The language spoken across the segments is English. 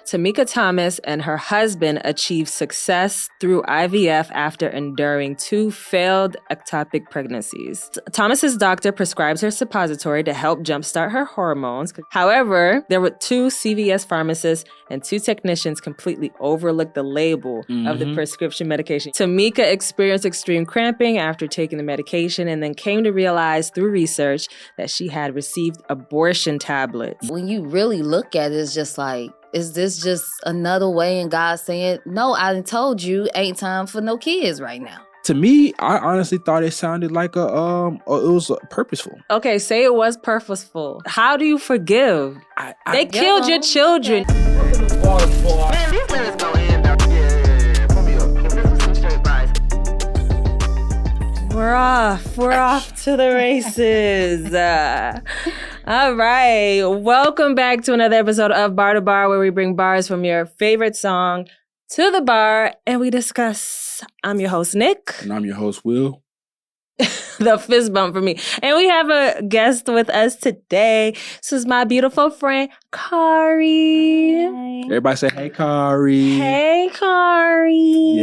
Tamika Thomas and her husband achieved success through IVF after enduring 2 failed ectopic pregnancies. Thomas's doctor prescribes her suppository to help jumpstart her hormones. However, there were 2 CVS pharmacists and 2 technicians completely overlooked the label of the prescription medication. Tamika experienced extreme cramping after taking the medication and then came to realize through research that she had received abortion tablets. When you really look at it, it's just like, is this just another way in God saying, no, I done told you ain't time for no kids right now? To me, I honestly thought it sounded like it was purposeful. Okay, say it was purposeful. How do you forgive? They killed your children. Man, these limits go in now. Yeah. Put me up. This is some straight price. We're off to the races. All right. Welcome back to another episode of Bar to Bar, where we bring bars from your favorite song to the bar and we discuss. I'm your host, Nick. And I'm your host, Will. The fist bump for me. And we have a guest with us today. This is my beautiful friend, Corrye. Hi. Everybody say, hey, Corrye. Hey, Corrye.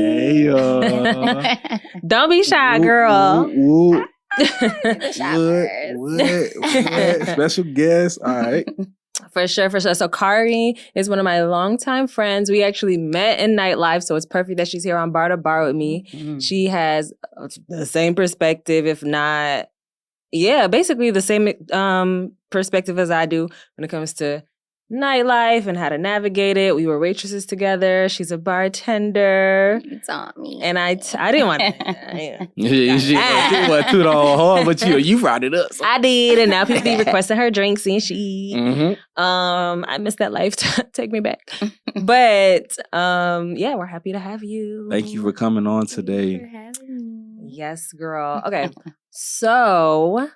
Yeah. Don't be shy, girl. Woo. Shoppers. What? Special guest. All right. For sure. So Corrye is one of my longtime friends. We actually met in nightlife, so it's perfect that she's here on Bar to Bar with me. Mm-hmm. She has the same perspective, if not, basically the same perspective as I do when it comes to nightlife and how to navigate it. We were waitresses together. She's a bartender. You taught me. And I didn't want to. She went too hard, but you brought it up. So. I did, and now people be requesting her drinks and she. Mm-hmm. I missed that life. Take me back. But we're happy to have you. Thank you for coming on today. Thank you for having me. Yes, girl. Okay, so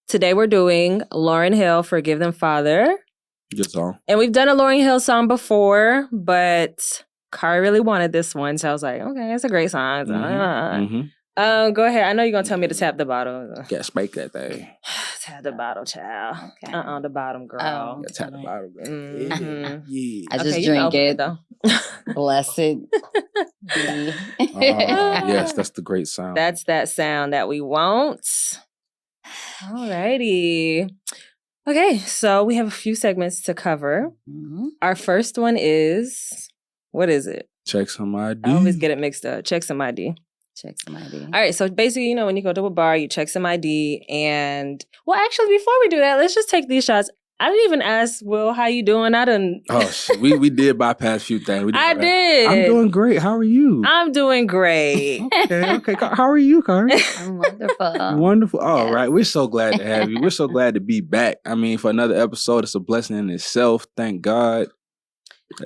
today we're doing Lauryn Hill, Forgive Them, Father. Good song. And we've done a Lauryn Hill song before, but Corrye really wanted this one, so I was like, okay, it's a great song. Go ahead. I know you're gonna tell me to tap the bottle. Gotta spike that thing. Tap the bottle, child. Okay. The bottom, girl. Oh. Gotta tap the bottom. Mhm. Yeah. I just Okay, drink you it. though. Blessed be. Yes, that's the great sound. That's that sound that we want. Alrighty. Okay, so we have a few segments to cover. Mhm. Our first one is, what is it? Check some ID. I always get it mixed up. Check some ID. Check some ID. All right, so basically, when you go to a bar, you check some ID. And, well, actually, before we do that, let's just take these shots. I didn't even ask Will, how you doing? I didn't. Oh, shit. We did bypass a few things. I did. I'm doing great. How are you? I'm doing great. Okay. How are you, Corrye? I'm wonderful. Wonderful. All Yes. right. We're so glad to have you. We're so glad to be back. I mean, for another episode, it's a blessing in itself. Thank God.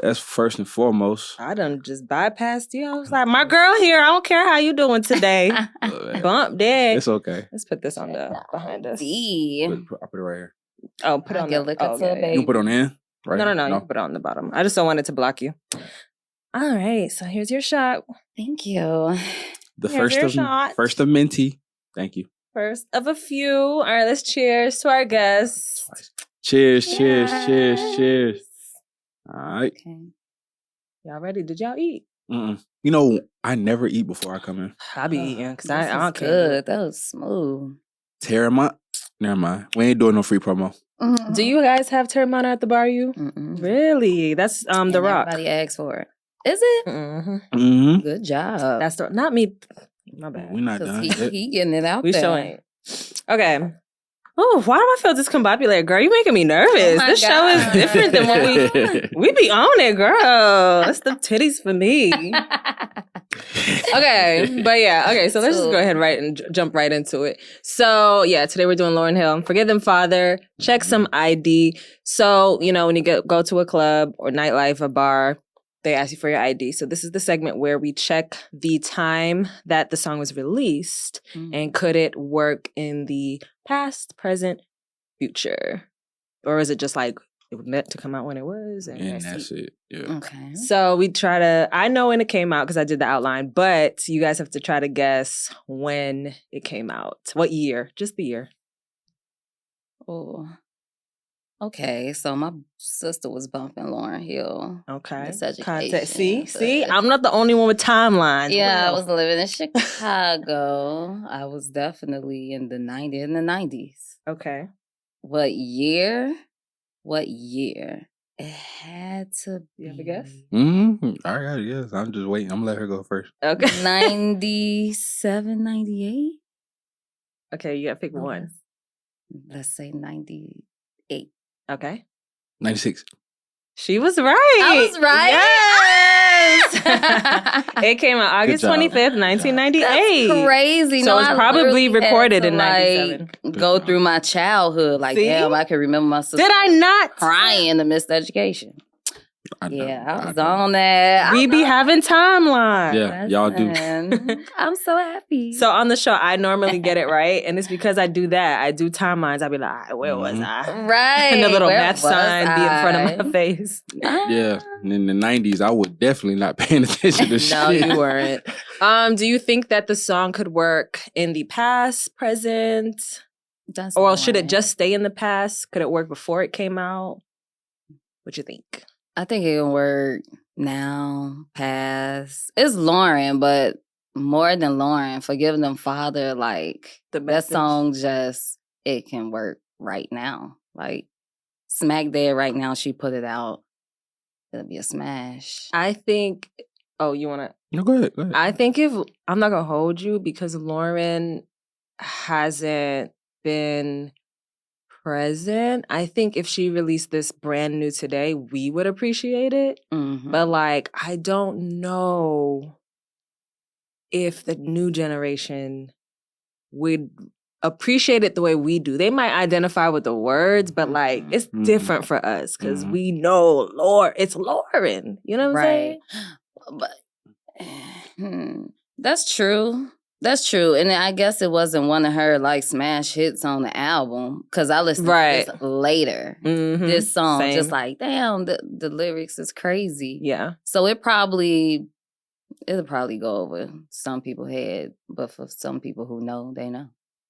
That's first and foremost. I done just bypassed you. I was like, my girl here, I don't care how you doing today. Bump dead. It's okay. Let's put this on behind us. D. I'll put it right here. Oh, put it on Get the liquor to a You baby. can put it on the end? Right? No. You can put it on the bottom. I just don't want it to block you. All right, so here's your shot. Thank you. The Here's your shot. first of minty. Thank you. First of a few. All right, let's cheers to our guests. Cheers. Yes. All right. Okay. Y'all ready? Did y'all eat? Mm-mm. You know, I never eat before I come in. I be eating because This I is don't care. good. That was smooth. Terramont? Never mind. We ain't doing no free promo. Do you guys have Terramana at the bar? You Mm-mm. Really? That's the Rock. Everybody asked for it. Is it? Mm-hmm. Mm-hmm. Good job. That's not me. My bad. We're not 'Cause done. he getting it out We there. sure ain't. Okay. Oh, why do I feel discombobulated, girl? You making me nervous. my This show is God. different than what we be on it, girl. That's the titties for me. Okay, but yeah, okay. So let's just go ahead and jump right into it. So yeah, today we're doing Lauryn Hill. Forgive Them, Father. Check some ID. So when you go to a club or nightlife, a bar, they ask you for your ID. So this is the segment where we check the time that the song was released and could it work in the past, present, future? Or is it just like it was meant to come out when it was? And that's it. Yeah. Okay. So we try to, I know when it came out because I did the outline, but you guys have to try to guess when it came out. What year? Just the year. Oh. Okay, so my sister was bumping Lauryn Hill. Okay. Miseducation, Context. See? but- I'm not the only one with timelines. Yeah, I Well. was living in Chicago. I was definitely in the 90s. Okay. What year? It had to be. You have a guess? I got it, yes. I'm just waiting. I'm gonna let her go first. Okay. 97, 98? Okay, you gotta pick one. Let's say 98. Okay. 96. She was right. I was right. Yes. It came out August job. 25th, 1998. That's crazy. So it's I probably literally had recorded to, in 97. Like, go through my childhood. Like, See? damn, I can remember my sister Did I not? crying to Miseducation. I I was on that. We be having timelines. Yeah, y'all do. Listen, I'm so happy. So on the show, I normally get it right. And it's because I do that. I do timelines. I'll be like, all right, where was I? right. And the little where math was sign be in front I? of my face. Yeah. And in the 90s, I was definitely not paying attention to shit. No, you weren't. Do you think that the song could work in the past, present? That's Or should it boring. just stay in the past? Could it work before it came out? What you think? I think it can work now, past. It's Lauryn, but more than Lauryn, Forgive Them Father, like The that message. song just, it can work right now. Like smack dead right now, she put it out. It'll be a smash. I think, you want to? No, go ahead. I think I'm not going to hold you because Lauryn hasn't been present. I think if she released this brand new today, we would appreciate it. Mhm. But like, I don't know if the new generation would appreciate it the way we do. They might identify with the words, but like, it's Mhm. different for us because Mhm. we know it's Lauryn. You know what I'm saying? But that's true. That's true. And I guess it wasn't one of her like smash hits on the album because I listened to this later. Mhm. This song, Same. just like, damn, the lyrics is crazy. Yeah. So it'll probably go over some people's head, but for some people who know, they know.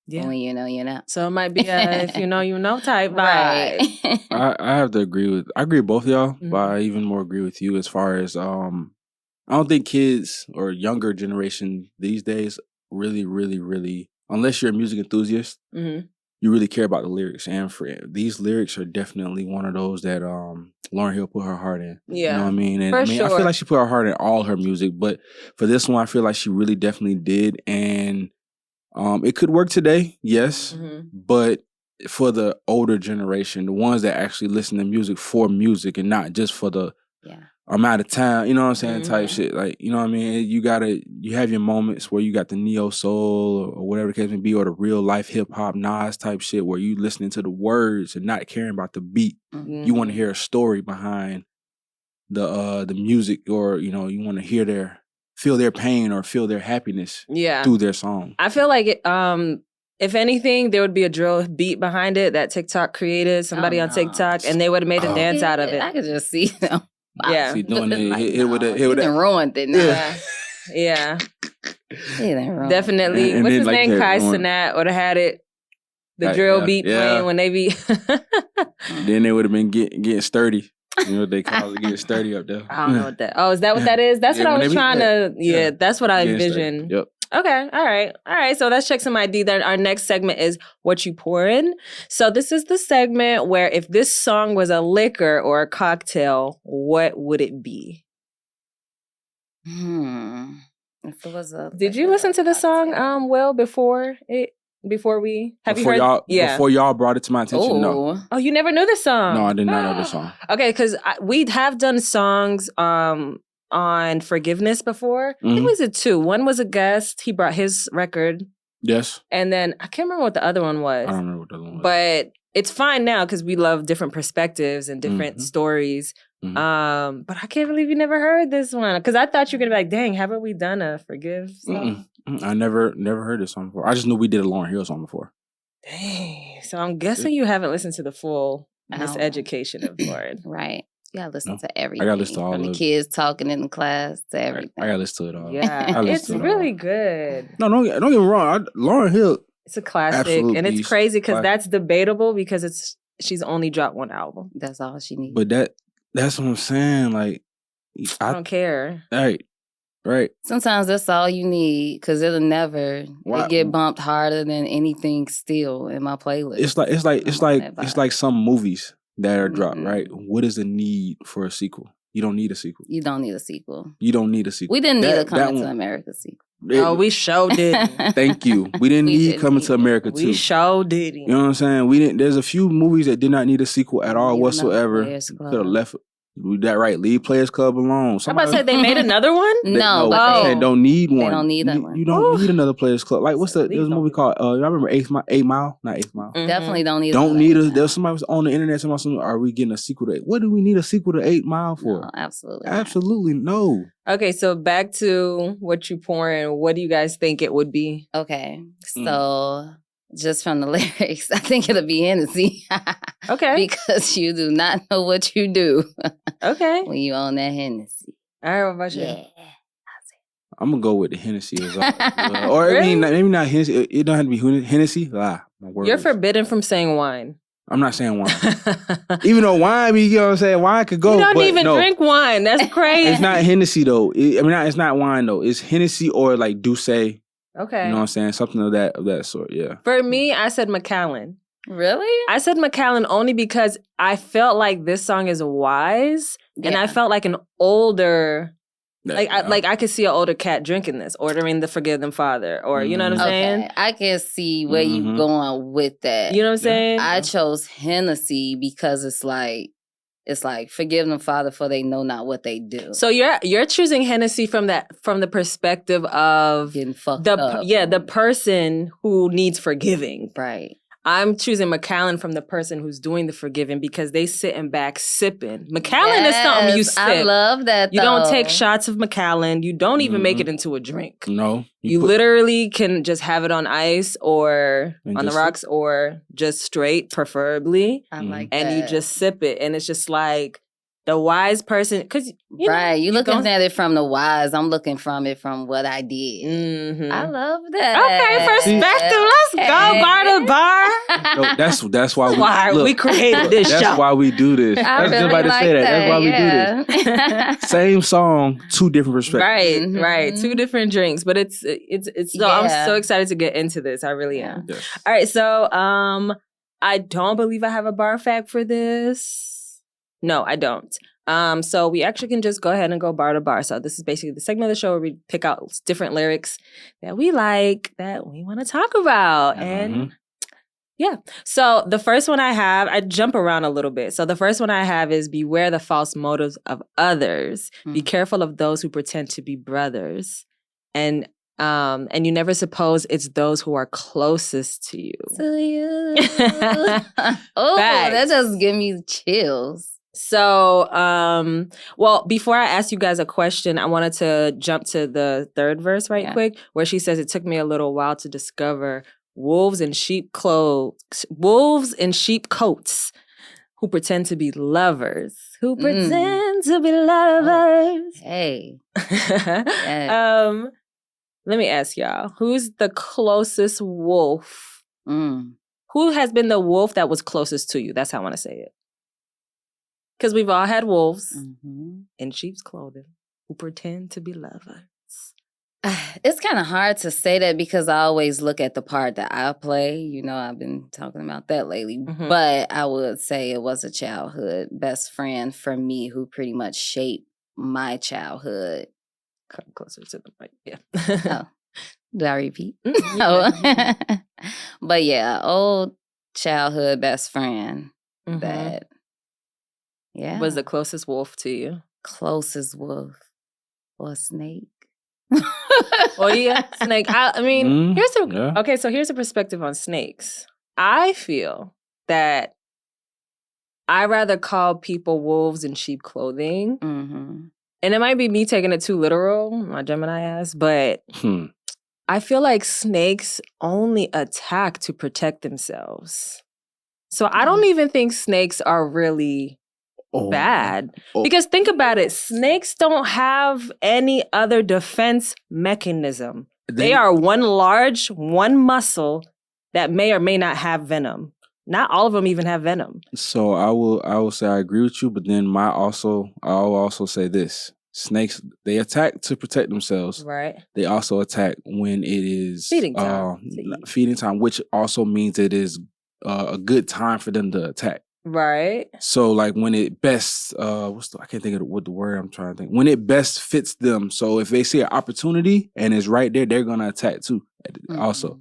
Yeah. When you know, you know. So it might be a if you know type vibe. Right. I have to agree with both of y'all, Mhm. but I even more agree with you as far as I don't think kids or younger generation these days really, unless you're a music enthusiast, Mhm. you really care about the lyrics. And for these lyrics are definitely one of those that Lauryn Hill put her heart in. You know what I mean? And For I sure. feel like she put her heart in all her music, but for this one, I feel like she really definitely did. And it could work today, yes, Mhm. but for the older generation, the ones that actually listen to music for music and not just for the I'm out of town, you know what I'm saying, type shit. Like, you know what I mean? You have your moments where you got the neo soul or whatever the case may be, or the real life hip hop Nas type shit where you listening to the words and not caring about the beat. Mhm. You want to hear a story behind the music, or you want to feel their pain or feel their happiness through their song. I feel like if anything, there would be a drill beat behind it that TikTok created, somebody on TikTok, and they would have made a dance out of it. I could just see them. Yeah. See, doing it, Like, it would he done ruined it now. Yeah. He done ruined Definitely. And What's then, his like, name? you Kai had one- Cenat would have had it. The Like, drill yeah, beat yeah. playing when they be. Then they would have been getting sturdy. You know what they call it, getting sturdy up there. I don't know what that. Oh, is that what that is? That's Yeah, what I when was they be- trying to. Yeah, that's what I Getting sturdy. envisioned. Yep. Okay, all right. So let's check some ID. Then our next segment is what you pouring. So this is the segment where if this song was a liquor or a cocktail, what would it be? If it was a Did you listen to the song, Will, before we have you heard? Before y'all brought it to my attention, no. Oh, you never knew this song? No, I did not know this song. Okay, because we have done songs on forgiveness before. I think it was a two. One was a guest. He brought his record. Yes. And then I can't remember what the other one was. I don't remember what the other one was. But it's fine now because we love different perspectives and different stories. But I can't believe you never heard this one. Because I thought you were going to be like, dang, haven't we done a Forgive song? I never heard this song before. I just knew we did a Lauryn Hill song before. Dang. So I'm guessing you haven't listened to the full No. miseducation of Lauren. Right. You gotta listen No. to everything. I gotta listen to all From the of it. kids talking in the class to everything. I gotta listen to it all. I Yeah. listen It's to it all. really good. No, don't get me wrong. Lauryn Hill. It's a classic. Absolute And it's beast. crazy because Classic. that's debatable because it's she's only dropped one album. That's all she needs. But that's what I'm saying. Like, I don't care. Right. Sometimes that's all you need because it'll never it get bumped harder than anything still in my playlist. It's like some movies that are dropped, right? What is the need for a sequel? You don't need a sequel. You don't need a sequel. You don't need a sequel. We didn't need a Coming to America sequel. We sure did. Thank you. We didn't need Coming to America 2. We sure did. You know what I'm saying? We didn't. There's a few movies that did not need a sequel at all whatsoever. Could have left. That right. Leave Players Club alone. I'm about to say they made another one. They don't need one. They don't need that one. You don't need another Players Club. Like there's a movie called I remember 8 Mile, not 8 Mile. Mm-hmm. Definitely don't need. There's somebody was on the internet somebody. Are we getting a sequel to? What do we need a sequel to 8 Mile for? No, absolutely no. Okay, so back to what you pouring. What do you guys think it would be? Okay, so. Just from the lyrics, I think it'll be Hennessy. Okay. Because you do not know what you do. Okay. When you own that Hennessy. All right, what about you? Yeah. I'm going to go with the Hennessy as well. Or really? I mean, maybe not Hennessy. It don't have to be Hennessy. You're forbidden from saying wine. I'm not saying wine. Even though wine, you know what I'm saying? Wine could go. You don't even drink wine. That's crazy. It's not Hennessy, though. It's not wine, though. It's Hennessy or like Douce. Okay. You know what I'm saying? Something of that sort, yeah. For me, I said Macallan. Really? I said Macallan only because I felt like this song is wise, and I felt like an older, I could see an older cat drinking this, ordering the Forgive Them Father, or you know what I'm saying? I can see where you going with that. You know what I'm saying? I chose Hennessy because it's like forgive them, Father, for they know not what they do. So you're choosing Hennessy from the perspective of getting fucked up. The person who needs forgiving. Right. I'm choosing Macallan from the person who's doing the forgiving because they sitting back sipping. Macallan is something you sip. I love that. You don't take shots of Macallan. You don't even make it into a drink. No. You literally can just have it on ice or on the rocks or just straight, preferably. I like that. And you just sip it. And it's just like the wise person. Because you're looking at it from the wise. I'm looking from it from what I did. Mm-hmm. I love that. Okay, perspective. Let's go bar to bar. No, that's why we created this show. That's why we do this. I really like that. That's why we do this. Same song, two different perspectives. Right. Two different drinks, but it's so I'm so excited to get into this. I really am. Yes. All right, so I don't believe I have a bar fact for this. No, I don't. So we actually can just go ahead and go bar to bar. So this is basically the segment of the show where we pick out different lyrics that we like, that we want to talk about. And yeah. So the first one I have, I jump around a little bit. So the first one I have is beware the false motives of others. Be careful of those who pretend to be brothers. And you never suppose it's those who are closest to you. Oh, that just give me chills. So, well, before I ask you guys a question, I wanted to jump to the third verse quick, where she says, it took me a little while to discover wolves in sheep coats who pretend to be lovers. Who pretend to be lovers. Hey. Let me ask y'all, who's the closest wolf? Who has been the wolf that was closest to you? That's how I want to say it. Because we've all had wolves in sheep's clothing who pretend to be lovers. It's kind of hard to say that because I always look at the part that I play. You know, I've been talking about that lately. But I would say it was a childhood best friend for me who pretty much shaped my childhood. Come closer to the mic. Yeah. Do I repeat? No. But yeah, old childhood best friend that... Yeah. Was the closest wolf to you? Closest wolf. Or a snake. Oh, yeah. Snake. I mean, here's a perspective on snakes. I feel that I rather call people wolves in sheep clothing. And it might be me taking it too literal, my Gemini ass, but I feel like snakes only attack to protect themselves. So I don't even think snakes are really... bad. Because think about it, snakes don't have any other defense mechanism. They are one muscle that may or may not have venom. Not all of them even have venom. So I will say I agree with you, but then I'll also say this. Snakes, they attack to protect themselves. Right. They also attack when it is feeding time. Feeding time, which also means it is a good time for them to attack. Right. So like when it best, I can't think of what the word I'm trying to think. When it best fits them. So if they see an opportunity and it's right there, they're gonna attack too. Also.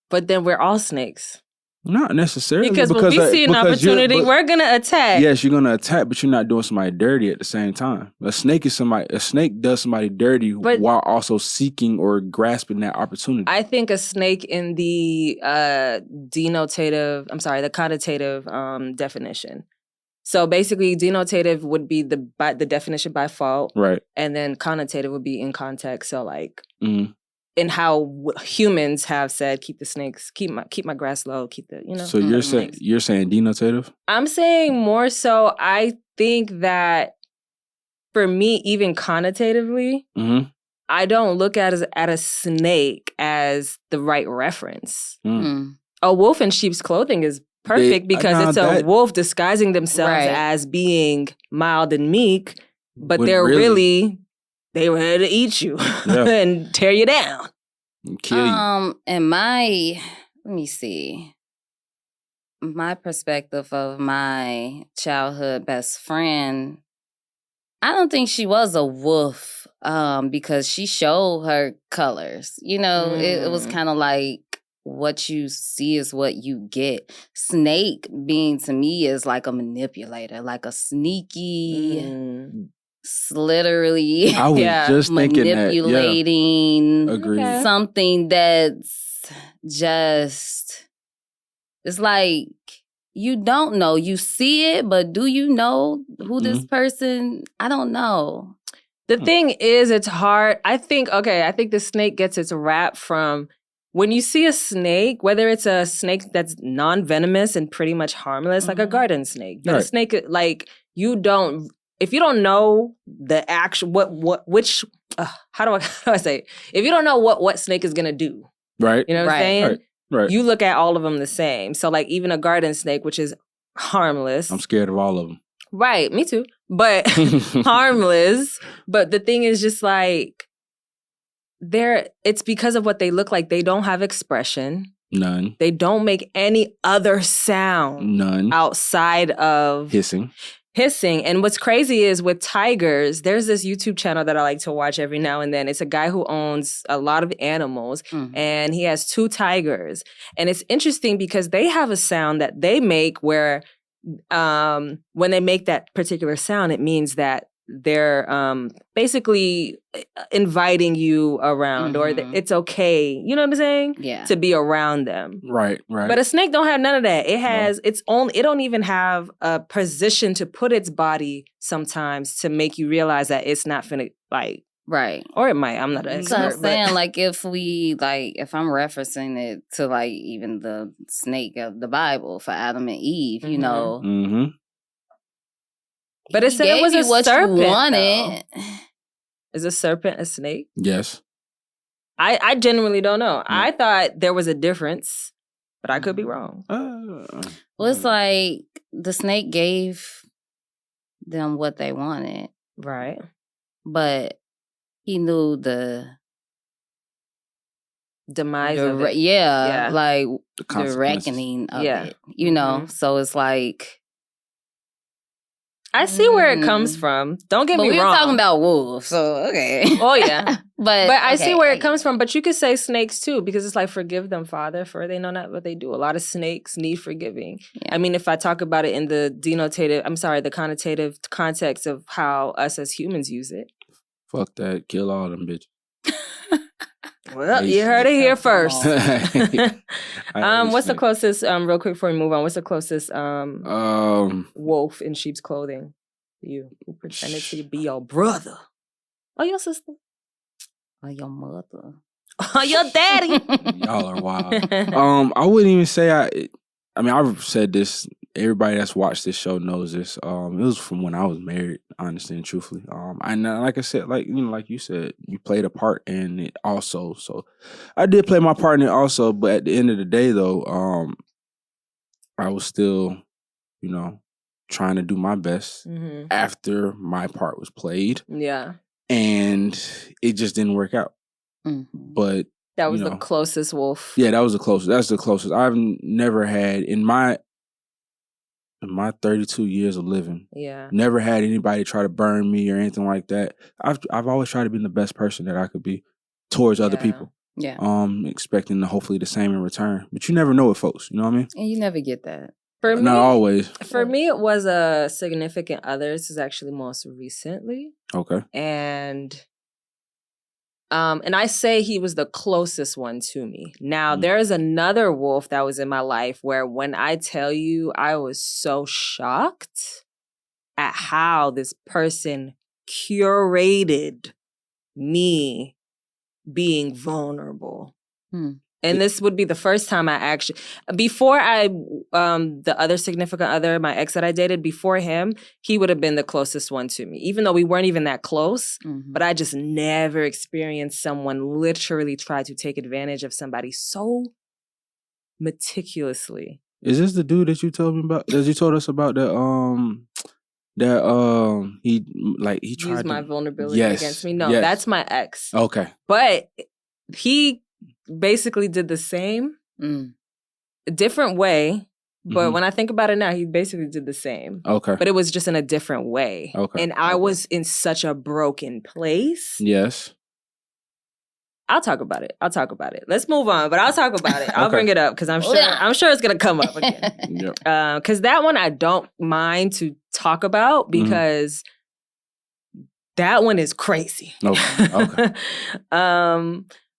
But then we're all snakes. Not necessarily. Because when we see an opportunity, we're gonna attack. Yes, you're gonna attack, but you're not doing somebody dirty at the same time. A snake does somebody dirty while also seeking or grasping that opportunity. I think a snake in the the connotative definition. So basically, denotative would be the definition by fault. Right. And then connotative would be in context. So like in how humans have said, keep the snakes, keep my grass low, keep the, So you're saying denotative? I'm saying more so, I think that for me, even connotatively, I don't look at a snake as the right reference. A wolf in sheep's clothing is perfect because it's a wolf disguising themselves as being mild and meek, but they're really they were here to eat you and tear you down. And kill you. And let me see. My perspective of my childhood best friend, I don't think she was a wolf because she showed her colors. It was kind of like what you see is what you get. Snake being to me is like a manipulator, like a sneaky... Literally, I was just thinking manipulating something that's just, it's like you don't know. You see it, but do you know who this person? I don't know. The thing is, it's hard. I think the snake gets its rap from when you see a snake, whether it's a snake that's non-venomous and pretty much harmless, like a garden snake, but a snake like if you don't know the actual how do I say it? If you don't know what snake is gonna do, right? You know what I'm saying? Right. You look at all of them the same. So like even a garden snake, which is harmless. I'm scared of all of them. Right, me too. But harmless. But the thing is just like it's because of what they look like. They don't have expression. None. They don't make any other sound. None. Outside of hissing. And what's crazy is with tigers, there's this YouTube channel that I like to watch every now and then. It's a guy who owns a lot of animals and he has 2 tigers. And it's interesting because they have a sound that they make where when they make that particular sound, it means that they're basically inviting you around or it's okay, you know what I'm saying? Yeah. To be around them. Right. But a snake don't have none of that. It has it don't even have a position to put its body sometimes to make you realize that it's not finna like right. Or it might. I'm not an expert. So I'm saying like if I'm referencing it to like even the snake of the Bible for Adam and Eve, you know. But it said it was a serpent. You wanted. Is a serpent a snake? Yes. I genuinely don't know. I thought there was a difference, but I could be wrong. Well, it's like the snake gave them what they wanted. Right. But he knew the demise of it. Like the reckoning of it. You know? So it's like... I see where it comes from. Don't get me wrong. We were talking about wolves, so okay. Oh yeah, but I see where it comes from. But you could say snakes too, because it's like forgive them, Father, for they know not what they do. A lot of snakes need forgiving. Yeah. I mean, if I talk about it in the the connotative context of how us as humans use it. Fuck that! Kill all them bitches. Well, you heard it here first. What's the closest, real quick before we move on, what's the closest wolf in sheep's clothing to you who pretended to be your brother? Or your sister? Or your mother? Or your daddy? Y'all are wild. I wouldn't even say I've said this. Everybody that's watched this show knows this. It was from when I was married, honestly and truthfully. And like I said, like you said, you played a part in it also. So I did play my part in it also. But at the end of the day, though, I was still, trying to do my best after my part was played. Yeah. And it just didn't work out. But that was the closest wolf. Yeah, that was the closest. That's the closest. I've never had in my 32 years of living. Yeah. Never had anybody try to burn me or anything like that. I've always tried to be the best person that I could be towards other people. Yeah. Expecting hopefully the same in return. But you never know with folks, you know what I mean? And you never get that. For me, not always. For me, it was a significant other. This is actually most recently. Okay. And I say he was the closest one to me. Now, there is another wolf that was in my life where when I tell you, I was so shocked at how this person curated me being vulnerable. And this would be the first time I actually, before the other significant other, my ex that I dated, before him, he would have been the closest one to me. Even though we weren't even that close, but I just never experienced someone literally try to take advantage of somebody so meticulously. Is this the dude that you told me about? That you told us about he tried use my vulnerability against me? No, that's my ex. Okay. But he basically did the same, different way. But when I think about it now, he basically did the same. Okay. But it was just in a different way. Okay. And I was in such a broken place. Yes. I'll talk about it. Let's move on, but I'll talk about it. I'll bring it up because I'm sure it's gonna come up again. Because that one I don't mind to talk about because that one is crazy. Okay.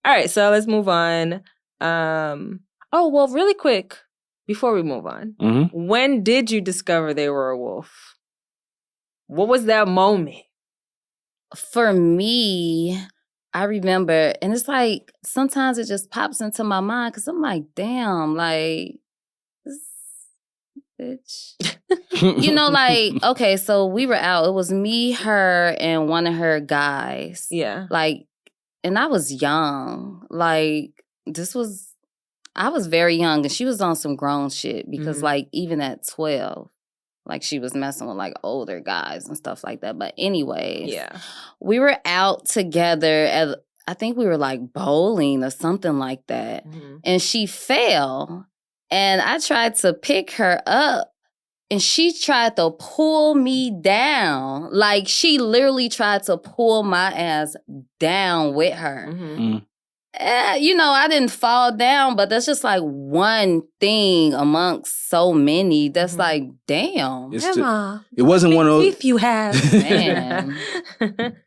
All right, so let's move on. Really quick, before we move on, when did you discover they were a wolf? What was that moment? For me, I remember, and it's like, sometimes it just pops into my mind because I'm like, damn, like, this bitch. Okay, so we were out. It was me, her, and one of her guys. Yeah. And I was young. I was very young, and she was on some grown shit because, even at 12, she was messing with, older guys and stuff like that. But anyways, we were out together I think we were, bowling or something like that. And she fell, and I tried to pick her up. And she tried to pull me down. She literally tried to pull my ass down with her. I didn't fall down, but that's just one thing amongst so many. That's damn. It wasn't one of those. If you have. Man,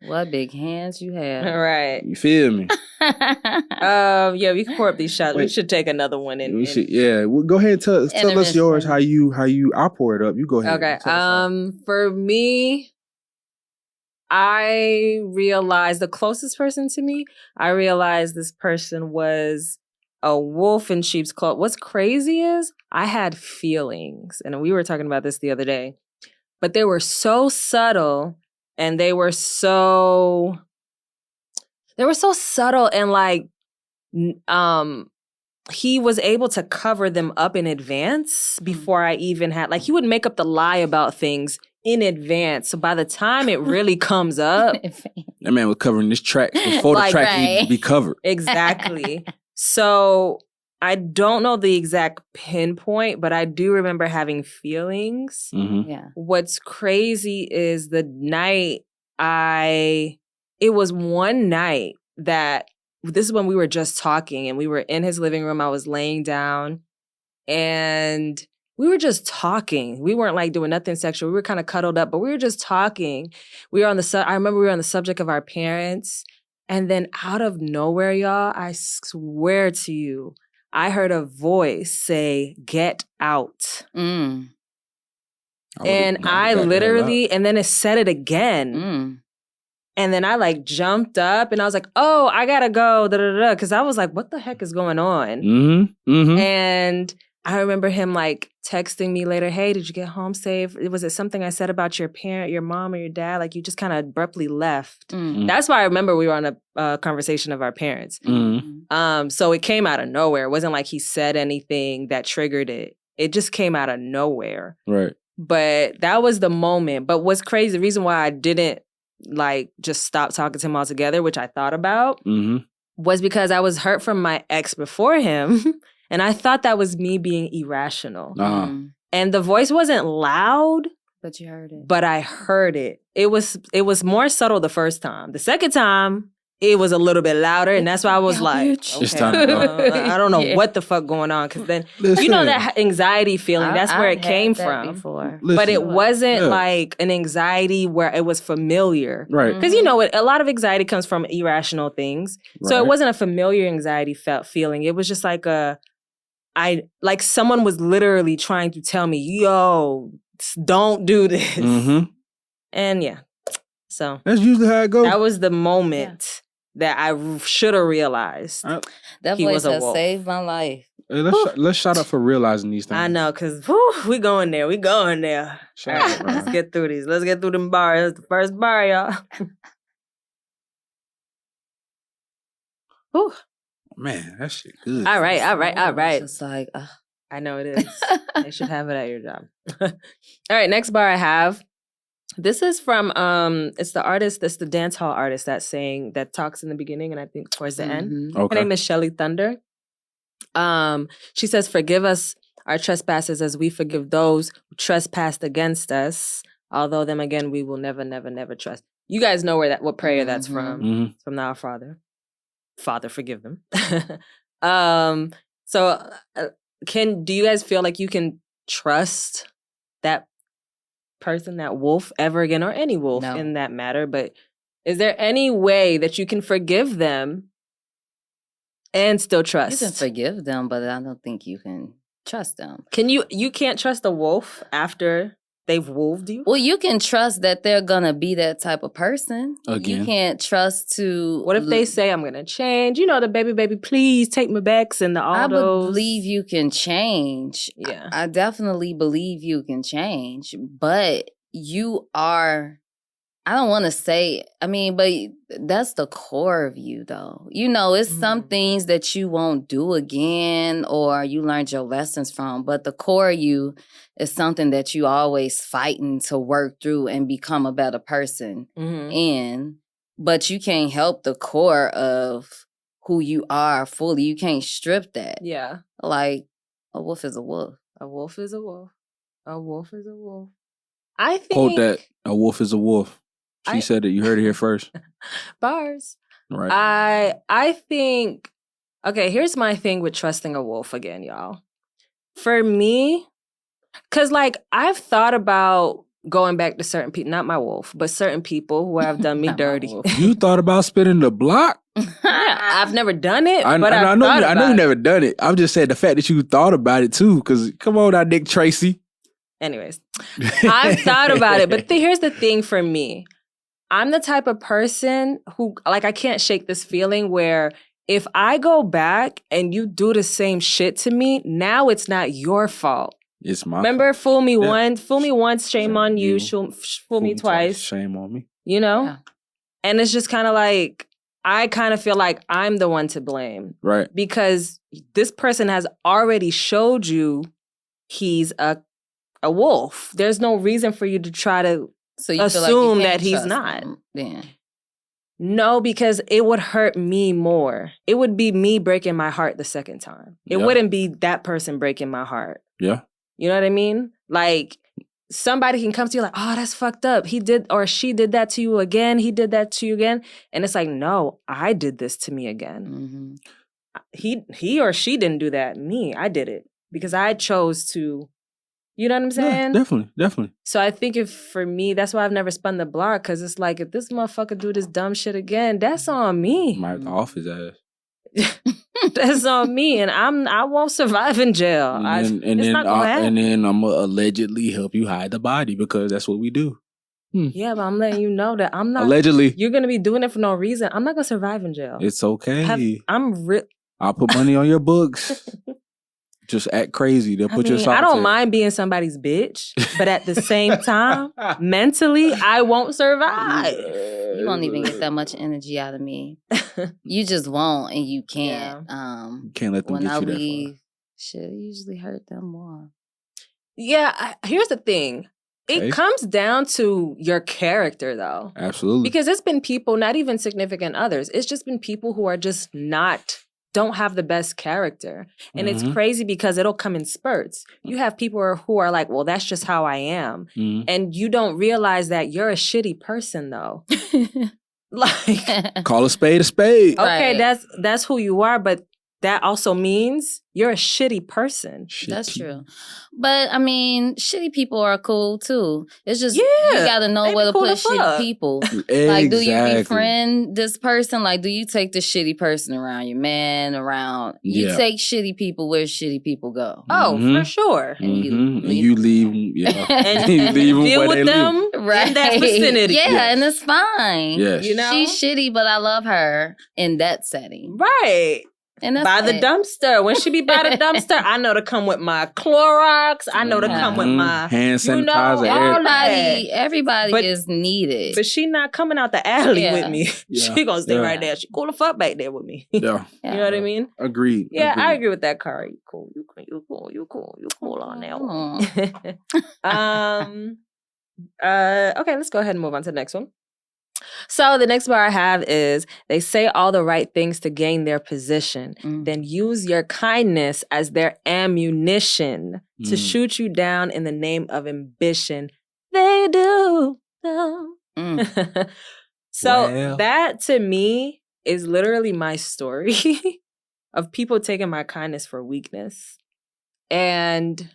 what big hands you have. All right. You feel me? We can pour up these shots. We should take another one. Well, go ahead and tell us yours, how you, I'll pour it up. You go ahead. Okay. For me, I realized the closest person to me, I realized this person was a wolf in sheep's clothing. What's crazy is I had feelings, and we were talking about this the other day, but they were so subtle, and they were so subtle, and he was able to cover them up in advance before I even had, he would make up the lie about things in advance. So by the time it really comes up, that man was covering this track before the track needed to be covered. Exactly. So I don't know the exact pinpoint, but I do remember having feelings. Yeah. What's crazy is the night it was one night that, this is when we were just talking, and we were in his living room. I was laying down, and we were just talking. We weren't doing nothing sexual. We were kind of cuddled up, but we were just talking. I remember we were on the subject of our parents. And then out of nowhere, y'all, I swear to you, I heard a voice say, "Get out." And I literally, and then it said it again. And then I jumped up, and I was like, "Oh, I gotta go," because I was like, "What the heck is going on?" And I remember him texting me later, "Hey, did you get home safe? Was it something I said about your mom or your dad? You just kind of abruptly left." That's why I remember we were on a conversation of our parents. So it came out of nowhere. It wasn't like he said anything that triggered it. It just came out of nowhere. Right. But that was the moment. But what's crazy, the reason why I didn't like just stop talking to him altogether, which I thought about, was because I was hurt from my ex before him. And I thought that was me being irrational. And the voice wasn't loud. But you heard it. But I heard it. It was more subtle the first time. The second time, it was a little bit louder, and that's why I was like, okay, it's time to go. I don't know what the fuck going on, because then, you know that anxiety feeling, that's where it came from. Before. But it wasn't like an anxiety where it was familiar. Right. Because, you know, a lot of anxiety comes from irrational things. So it wasn't a familiar anxiety feeling. It was just like like someone was literally trying to tell me, yo, don't do this. And yeah. So that's usually how it goes. That was the moment that I should have realized. That voice has saved my life. Hey, let's shout out for realizing these things. I know, because we going there. We going there. Shout out, let's get through these. Let's get through them bars. It's the first bar, y'all. Whew. Man, that shit good. All right. It's just like, I know it is. They should have it at your job. All right, next bar I have. This is from it's the artist, that's the dance hall artist that talks in the beginning and I think towards the end. Okay. Her name is Shelly Thunder. She says, "Forgive us our trespasses as we forgive those who trespassed against us. Although them again we will never, never, never trust." You guys know what prayer that's from. It's from the Our Father. Father, forgive them. So do you guys feel like you can trust that person, that wolf, ever again, or any wolf in that matter? But is there any way that you can forgive them and still trust? You can forgive them, but I don't think you can trust them. Can you can't trust a wolf after they've wolved you? Well, you can trust that they're gonna be that type of person. Again. You can't trust to... What if they say, I'm gonna change? You know, the baby, please take me backs and I believe you can change. Yeah. I definitely believe you can change. But you are... I don't want to say... I mean, but that's the core of you, though. You know, it's some things that you won't do again or you learned your lessons from. But the core of you is something that you always fighting to work through and become a better person in. But you can't help the core of who you are fully. You can't strip that. Yeah. Like, a wolf is a wolf. A wolf is a wolf. A wolf is a wolf. I think... Quote that. A wolf is a wolf. She said it. You heard it here first. Bars. Right. I think... Okay, here's my thing with trusting a wolf again, y'all. For me... Because, like, I've thought about going back to certain people, not my wolf, but certain people who have done me dirty. You thought about spinning the block? I've never done it, I know you never done it. I'm just saying the fact that you thought about it, too, because come on now, Dick Tracy. Anyways, I've thought about it, but here's the thing for me. I'm the type of person who, like, I can't shake this feeling where if I go back and you do the same shit to me, now it's not your fault. It's my Remember, fault. fool me once, shame on you. Fool me twice. Shame on me. You know? Yeah. And it's just kind of like, I kind of feel like I'm the one to blame. Right. Because this person has already showed you he's a wolf. There's no reason for you to try to assume that he's not. Then. No, because it would hurt me more. It would be me breaking my heart the second time. It wouldn't be that person breaking my heart. Yeah. You know what I mean? Like, somebody can come to you like, oh, that's fucked up. He did or she did that to you again. He did that to you again. And it's like, no, I did this to me again. He or she didn't do that. Me, I did it. Because I chose to, you know what I'm saying? Yeah, definitely. So I think for me, that's why I've never spun the block. Because it's like, if this motherfucker do this dumb shit again, that's on me. Might off his ass. That's on me, and I won't survive in jail. And then I'm gonna allegedly help you hide the body because that's what we do. Yeah, but I'm letting you know that I'm not. Allegedly, you're gonna be doing it for no reason. I'm not gonna survive in jail. It's okay. I'll put money on your books. Just act crazy. They'll put your I don't mind being somebody's bitch, but at the same time, mentally, I won't survive. You won't even get that much energy out of me. You just won't, and you can't. Can't let them when get I you that leave, shit usually hurt them more. Yeah, here's the thing. It comes down to your character, though. Absolutely. Because it's been people, not even significant others. It's just been people who are just don't have the best character. And it's crazy because it'll come in spurts. You have people who are like, well, that's just how I am. And you don't realize that you're a shitty person, though. Like, call a spade a spade. Okay, right. That's who you are, but that also means you're a shitty person. That's true. But, I mean, shitty people are cool, too. It's just, you gotta know where to put shitty people. Exactly. Like, do you befriend this person? Like, do you take the shitty person around your man, around? You take shitty people where shitty people go. Oh, for sure. And you leave them, and you leave them deal where with them right. in that vicinity. Yeah, and it's fine. Yes. You know? She's shitty, but I love her in that setting. Right. And that's by the dumpster. When she be by the dumpster, I know to come with my Clorox. I know to come with my hand sanitizer. Everybody is needed. But she not coming out the alley with me. She gonna stay right there. She cool the fuck back there with me. Yeah. You know what I mean? Agreed. Yeah, I agree with that, Corrye. You cool. You cool on that one. Okay, let's go ahead and move on to the next one. So the next bar I have is, they say all the right things to gain their position, then use your kindness as their ammunition to shoot you down in the name of ambition. They do. So that to me is literally my story of people taking my kindness for weakness. And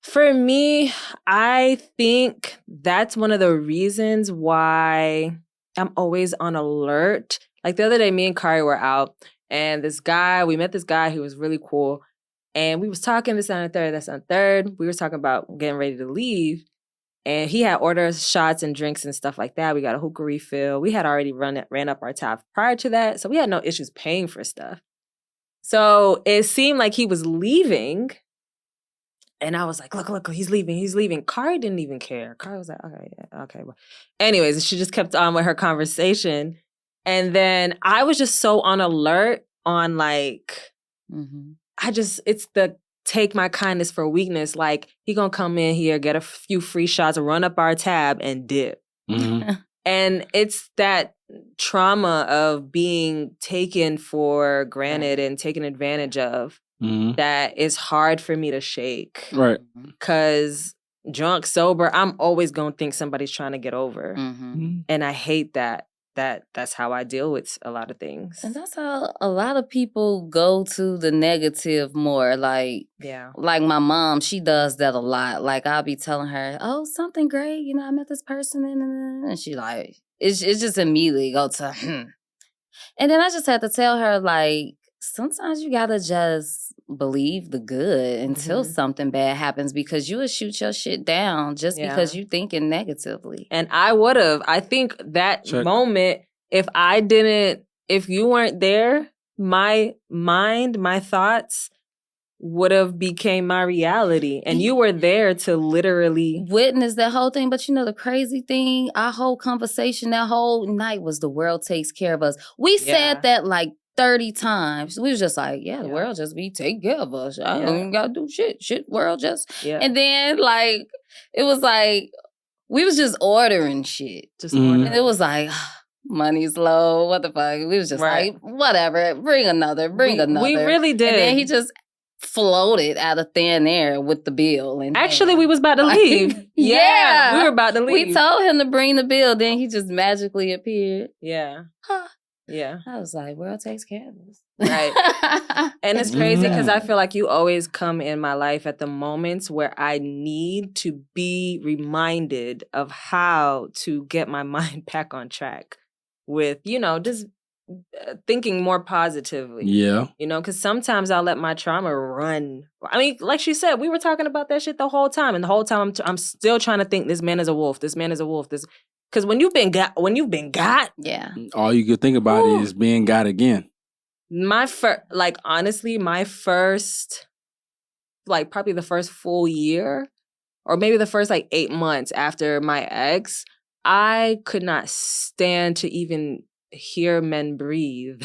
for me, I think that's one of the reasons why I'm always on alert. Like the other day, me and Corrye were out, and we met this guy who was really cool. And we was talking this on the third. We were talking about getting ready to leave. And he had ordered shots and drinks and stuff like that. We got a hookah refill. We had already ran up our tab prior to that. So we had no issues paying for stuff. So it seemed like he was leaving. And I was like, look, he's leaving. Corrye didn't even care. Corrye was like, okay. Well. Anyways, she just kept on with her conversation. And then I was just so on alert on like, it's the take my kindness for weakness. Like, he gonna come in here, get a few free shots, run up our tab and dip. And it's that trauma of being taken for granted and taken advantage of. That is hard for me to shake. Right. Because drunk, sober, I'm always going to think somebody's trying to get over. And I hate that. That's how I deal with a lot of things. And that's how a lot of people go to the negative more. Like, like my mom, she does that a lot. Like, I'll be telling her, oh, something great. You know, I met this person. And she like, it's just immediately go to, And then I just had to tell her, like, sometimes you gotta just believe the good until something bad happens, because you would shoot your shit down just because you thinking negatively. And I think that moment, if you weren't there, my mind, my thoughts would have became my reality. And you were there to literally witness that whole thing. But you know, the crazy thing, our whole conversation that whole night was the world takes care of us. We said that like 30 times. We was just like, the world just be taking care of us. I don't even gotta do shit. World just. And then like, it was like, we was just ordering shit. And it was like, money's low, what the fuck? We was just like, whatever, bring another. We really did. And then he just floated out of thin air with the bill. And actually, we was about to leave. We were about to leave. We told him to bring the bill, then he just magically appeared. I was like, world takes care of us. Right. And it's crazy because I feel like you always come in my life at the moments where I need to be reminded of how to get my mind back on track with, just thinking more positively. Because sometimes I'll let my trauma run. I mean, like she said, we were talking about that shit the whole time. And the whole time I'm still trying to think, this man is a wolf. Because when you've been got, all you could think about is being got again. Honestly, my first, probably the first full year, or maybe the first 8 months after my ex, I could not stand to even hear men breathe.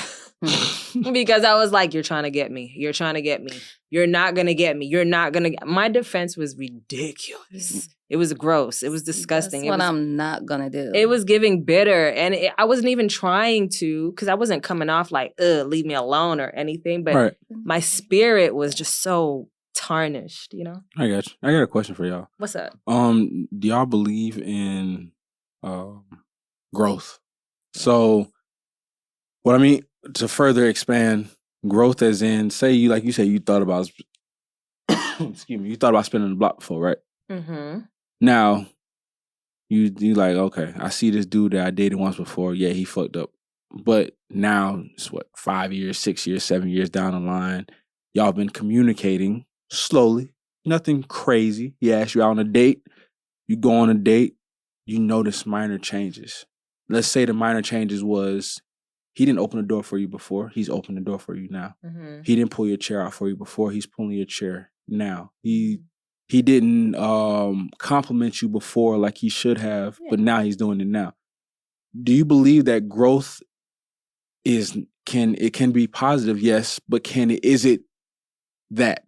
Because I was like, you're trying to get me. You're trying to get me. You're not going to get me. You're not going to get... My defense was ridiculous. It was gross. It was disgusting. That's what I'm not going to do. It was giving bitter. And I wasn't even trying to, because I wasn't coming off like, leave me alone or anything. But my spirit was just so tarnished, you know? I got you. I got a question for y'all. What's up? Do y'all believe in growth? So, what I mean, to further expand, growth as in, say you, like you said, you thought about, excuse me, you thought about spinning the block before, right? Mm-hmm. Now, you like, okay, I see this dude that I dated once before. Yeah, he fucked up. But now, it's 5 years, 6 years, 7 years down the line, y'all been communicating slowly. Nothing crazy. He asked you out on a date. You go on a date. You notice minor changes. Let's say the minor changes was he didn't open the door for you before. He's opened the door for you now. Mm-hmm. He didn't pull your chair out for you before. He's pulling your chair now. He didn't compliment you before like he should have, but now he's doing it now. Do you believe that growth can be positive? Yes, but is it that,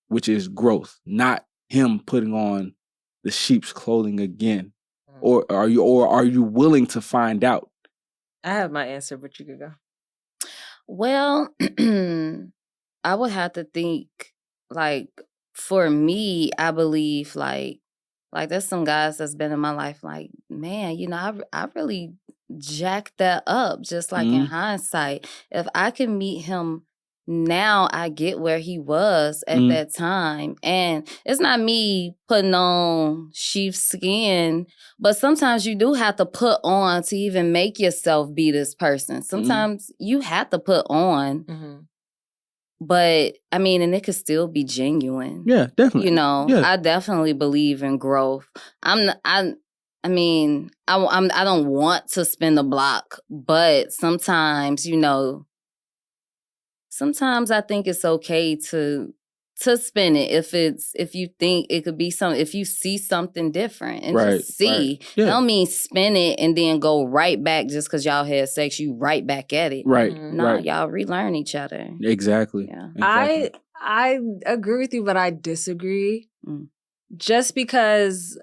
which is growth, not him putting on the sheep's clothing again? Or are you willing to find out? I have my answer, but you could go. Well, I would have to think, like, for me, I believe, like there's some guys that's been in my life, like, man, you know, I really jacked that up, just like in hindsight. If I can meet him now, I get where he was at that time. And it's not me putting on sheepskin, but sometimes you do have to put on to even make yourself be this person. Sometimes you have to put on. Mm-hmm. But I mean, and it could still be genuine. Yeah, definitely. You know, I definitely believe in growth. I don't want to spin the block, but sometimes, you know, sometimes I think it's okay to spin it if you think it could be something, if you see something different and just see. Right. Yeah. Don't mean spin it and then go right back just because y'all had sex, you right back at it. Right. No, y'all relearn each other. Exactly. Yeah. Exactly. I agree with you, but I disagree. Just because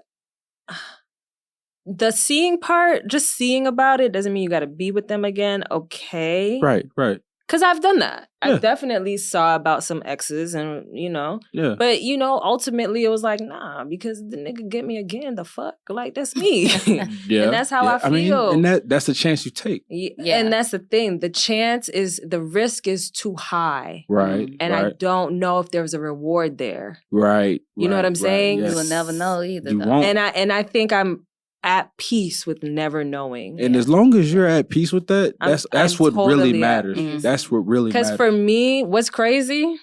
the seeing part, just seeing about it doesn't mean you got to be with them again. Okay. Right. Because I've done that. I definitely saw about some exes and, you know. Yeah. But, you know, ultimately it was like, nah, because the nigga get me again, the fuck? Like, that's me. And that's how I feel. I mean, and that's the chance you take. Yeah. And that's the thing. The risk is too high. Right. And I don't know if there's a reward there. Right. You know what I'm saying? Yes. You will never know either. You won't. And I think I'm at peace with never knowing. And as long as you're at peace with that, that's what totally really matters. That's what really matters. Because for me, what's crazy,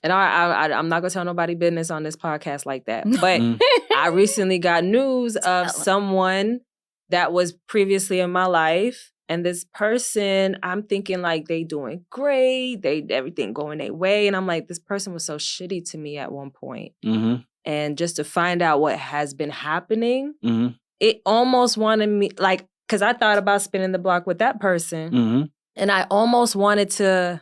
and I'm not going to tell nobody business on this podcast like that, but I recently got news of someone that was previously in my life, and this person, I'm thinking like they doing great, everything going their way, and I'm like, this person was so shitty to me at one point. Mm-hmm. And just to find out what has been happening, it almost wanted me, like, because I thought about spinning the block with that person, and I almost wanted to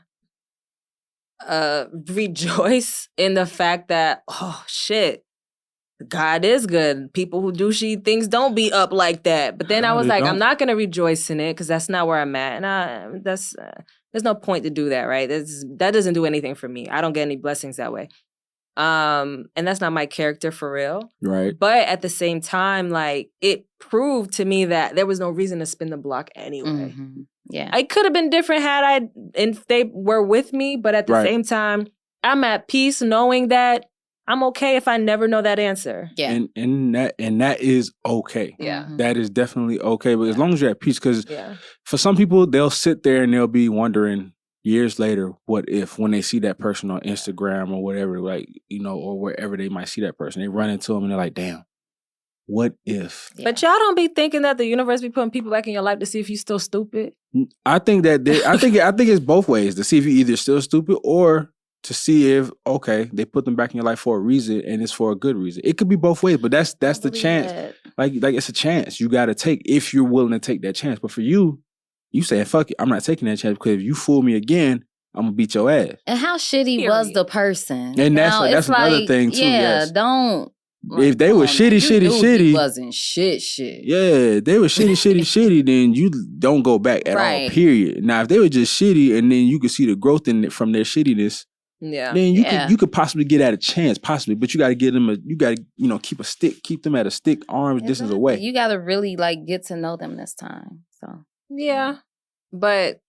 rejoice in the fact that, oh, shit, God is good. People who do shitty things don't be up like that. But then I was like, I'm not going to rejoice in it because that's not where I'm at. And there's no point to do that, right? That doesn't do anything for me. I don't get any blessings that way. And that's not my character for real. Right. But at the same time, like, it proved to me that there was no reason to spin the block anyway. Mm-hmm. Yeah. I could have been different if they were with me, but at the same time, I'm at peace knowing that I'm okay if I never know that answer. Yeah. And that is okay. Yeah. That is definitely okay. But as long as you're at peace, because for some people, they'll sit there and they'll be wondering, years later, what if, when they see that person on Instagram or whatever, like, you know, or wherever they might see that person, they run into them and they're like, damn, what if? Yeah. But y'all don't be thinking that the universe be putting people back in your life to see if you still stupid? I think that I think it's both ways, to see if you either still stupid or to see if, okay, they put them back in your life for a reason and it's for a good reason. It could be both ways, but that's the chance. Like it's a chance you got to take if you're willing to take that chance. But for you, You saying, fuck it, I'm not taking that chance because if you fool me again, I'm gonna beat your ass. And how shitty was the person? And that's another thing too. Yeah, yes. don't. If they were shitty, wasn't shit. Yeah, they were shitty, then you don't go back at all, period. Now, if they were just shitty and then you could see the growth in it from their shittiness, then you could possibly get at a chance, possibly, but you got to get them keep them at a stick arm's distance away. You got to really like get to know them this time. So yeah, but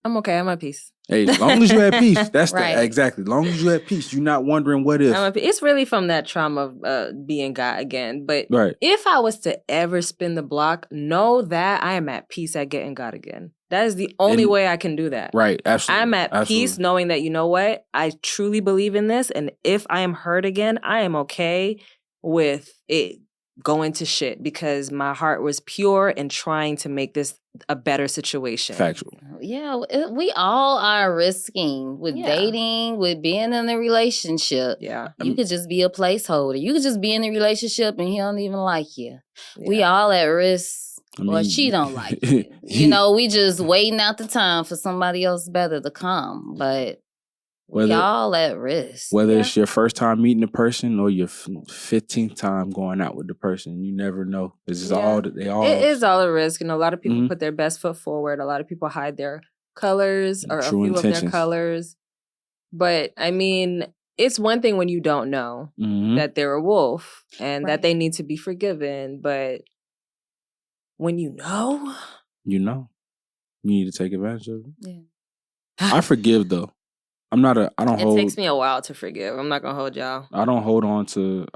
I'm okay. I'm at peace. Hey, as long as you at peace, that's exactly. As long as you at peace, you're not wondering what if. It's really from that trauma of being God again. But if I was to ever spin the block, know that I am at peace at getting God again. That is the only way I can do that. Right, absolutely. I'm at peace knowing that, you know what? I truly believe in this. And if I am hurt again, I am okay with it going to shit because my heart was pure and trying to make this a better situation. Factual. Yeah, we all are risking with dating, with being in a relationship. Yeah. You could just be a placeholder. You could just be in a relationship and he don't even like you. Yeah. We all at risk. Well, she don't like you. You know, we just waiting out the time for somebody else better to come. But we all at risk. Whether it's your first time meeting a person or your 15th time going out with the person, you never know. It's just it is all a risk. And a lot of people put their best foot forward. A lot of people hide their colors or True a few intentions. of their colors. But I mean, it's one thing when you don't know that they're a wolf and that they need to be forgiven. But when you know, you need to take advantage of it. Yeah. I forgive though. It takes me a while to forgive. I'm not going to hold y'all. I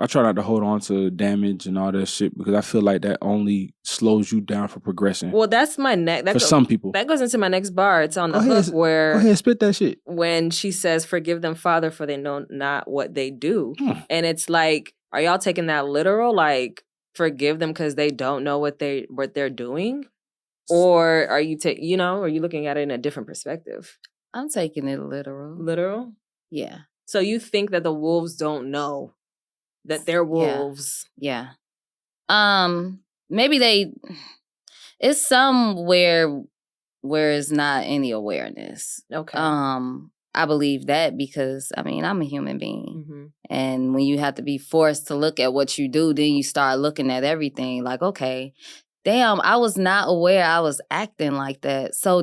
try not to hold on to damage and all that shit because I feel like that only slows you down for progressing. Well, that's my next. For some people. That goes into my next bar. It's on the hook where. Go ahead, spit that shit. When she says, forgive them, Father, for they know not what they do. And it's like, are y'all taking that literal? Like, forgive them because they don't know what they're doing? Or are you are you looking at it in a different perspective? I'm taking it literal. Literal? Yeah. So you think that the wolves don't know that they're wolves? Yeah. Maybe it's somewhere where it's not any awareness. Okay. I believe that because, I'm a human being. Mm-hmm. And when you have to be forced to look at what you do, then you start looking at everything like, okay, damn, I was not aware I was acting like that. So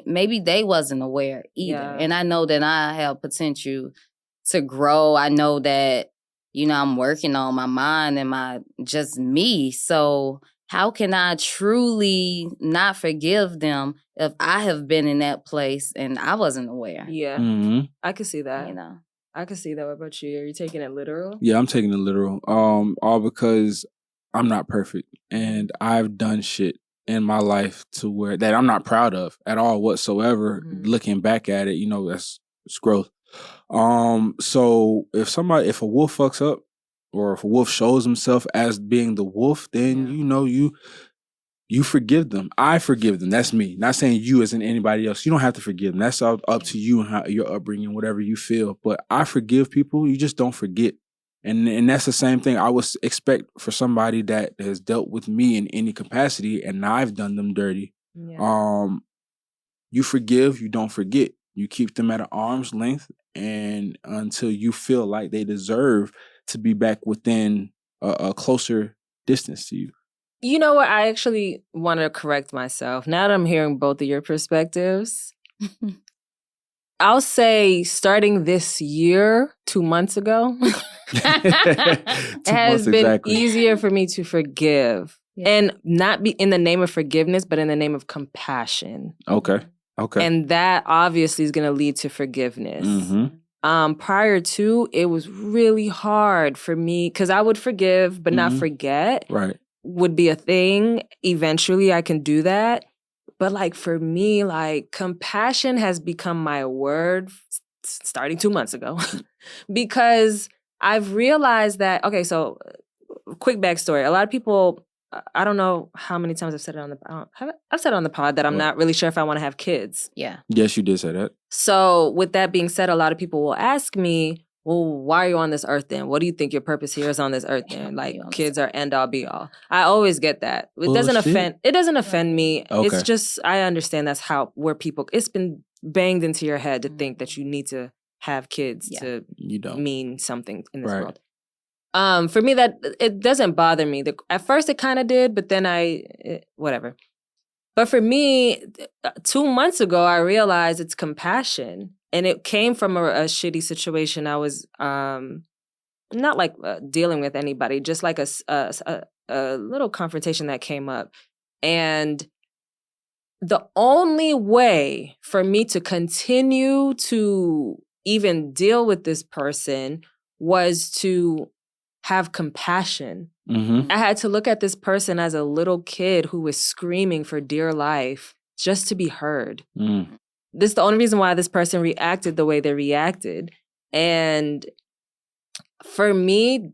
maybe they wasn't aware either. Yeah. And I know that I have potential to grow. I know that, I'm working on my mind and just me. So how can I truly not forgive them if I have been in that place and I wasn't aware? Yeah. Mm-hmm. I could see that. I could see that. What about you? Are you taking it literal? Yeah, I'm taking it literal. All because I'm not perfect and I've done shit in my life to where that I'm not proud of at all whatsoever. Mm-hmm. Looking back at it, it's growth. So if a wolf fucks up or if a wolf shows himself as being the wolf, then you forgive them. I forgive them. That's me. Not saying you as in anybody else. You don't have to forgive them. That's up to you and how your upbringing, whatever you feel. But I forgive people. You just don't forget. And that's the same thing I would expect for somebody that has dealt with me in any capacity and I've done them dirty. Yeah. You forgive, you don't forget. You keep them at an arm's length and until you feel like they deserve to be back within a closer distance to you. You know what? I actually want to correct myself. Now that I'm hearing both of your perspectives, I'll say starting this year, 2 months ago, it has been easier for me to forgive. Yeah. And not be in the name of forgiveness, but in the name of compassion. Okay. And that obviously is going to lead to forgiveness. Mm-hmm. Prior to, it was really hard for me because I would forgive, but not forget. Right. Would be a thing. Eventually, I can do that. But for me, compassion has become my word starting 2 months ago because I've realized that, okay, so quick backstory. A lot of people, I don't know how many times I've said it I've said it on the pod that I'm not really sure if I want to have kids. Yeah. Yes, you did say that. So with that being said, a lot of people will ask me, well, why are you on this earth then? What do you think your purpose here is on this earth then? Like, kids are end all be all. I always get that. It doesn't offend me. Okay. It's just, I understand that's it's been banged into your head to think that you need to have kids to mean something in this world. For me, that it doesn't bother me. At first it kind of did, but then whatever. But for me, 2 months ago, I realized it's compassion. And it came from a shitty situation. I was not like dealing with anybody, just like a little confrontation that came up. And the only way for me to continue to even deal with this person was to have compassion. Mm-hmm. I had to look at this person as a little kid who was screaming for dear life just to be heard. Mm. This is the only reason why this person reacted the way they reacted. And for me,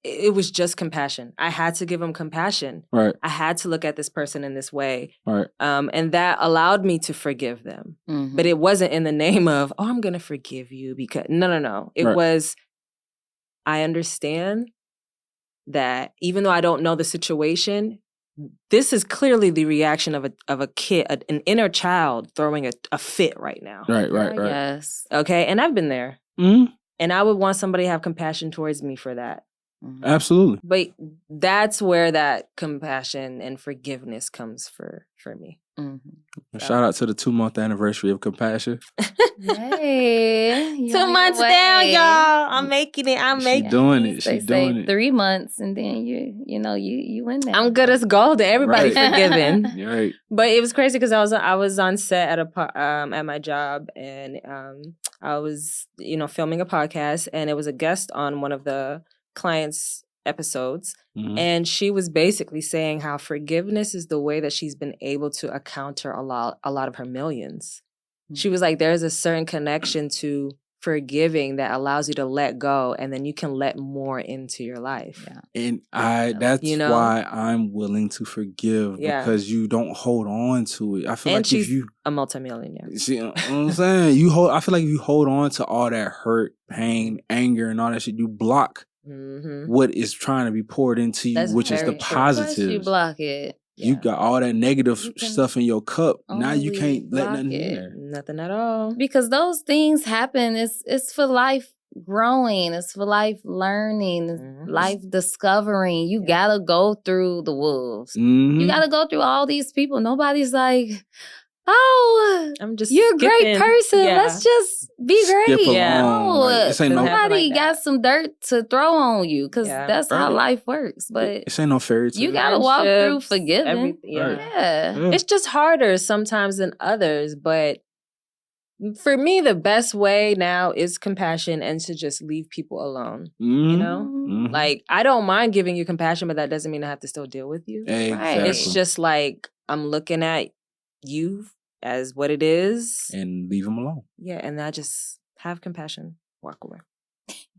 it was just compassion. I had to give them compassion. Right. I had to look at this person in this way. Right. And that allowed me to forgive them. Mm-hmm. But it wasn't in the name of, oh, I'm going to forgive you because... No. It was, I understand that even though I don't know the situation... This is clearly the reaction of a kid, an inner child throwing a fit right now. Right. Yes. Okay, and I've been there. Mm-hmm. And I would want somebody to have compassion towards me for that. Mm-hmm. Absolutely. But that's where that compassion and forgiveness comes for me. Mm-hmm. Shout out to the 2-month anniversary of compassion. Hey, 2 months down, y'all. I'm making it. She's doing it. They She's doing say it. 3 months, and then you in there. I'm good as gold. Everybody forgiven. Right. But it was crazy because I was on set at my job, and I was filming a podcast, and it was a guest on one of the clients' episodes. Mm-hmm. And she was basically saying how forgiveness is the way that she's been able to encounter a lot of her millions. Mm-hmm. She was like, there's a certain connection to forgiving that allows you to let go, and then you can let more into your life. Yeah. And that's why I'm willing to forgive, because you don't hold on to it. I feel like she's if you a multimillionaire. See, you know what I'm saying? I feel like if you hold on to all that hurt, pain, anger, and all that shit, you block what is trying to be poured into you, which is the positive. You block it. You got all that negative stuff in your cup. Now you can't let nothing in there. Nothing at all. Because those things happen. It's for life growing. It's for life learning. It's life discovering. You gotta go through the wolves. Mm-hmm. You gotta go through all these people. Nobody's like, oh, I'm just you're a great person. Yeah. Let's just be great. Somebody got some dirt to throw on you, because that's how life works. But this ain't no fairy tale. You gotta walk through forgiving. It's just harder sometimes than others. But for me, the best way now is compassion and to just leave people alone. Mm-hmm. You know, like I don't mind giving you compassion, but that doesn't mean I have to still deal with you. Exactly. It's just like I'm looking at you as what it is. And leave them alone. Yeah, and I just have compassion. Walk away.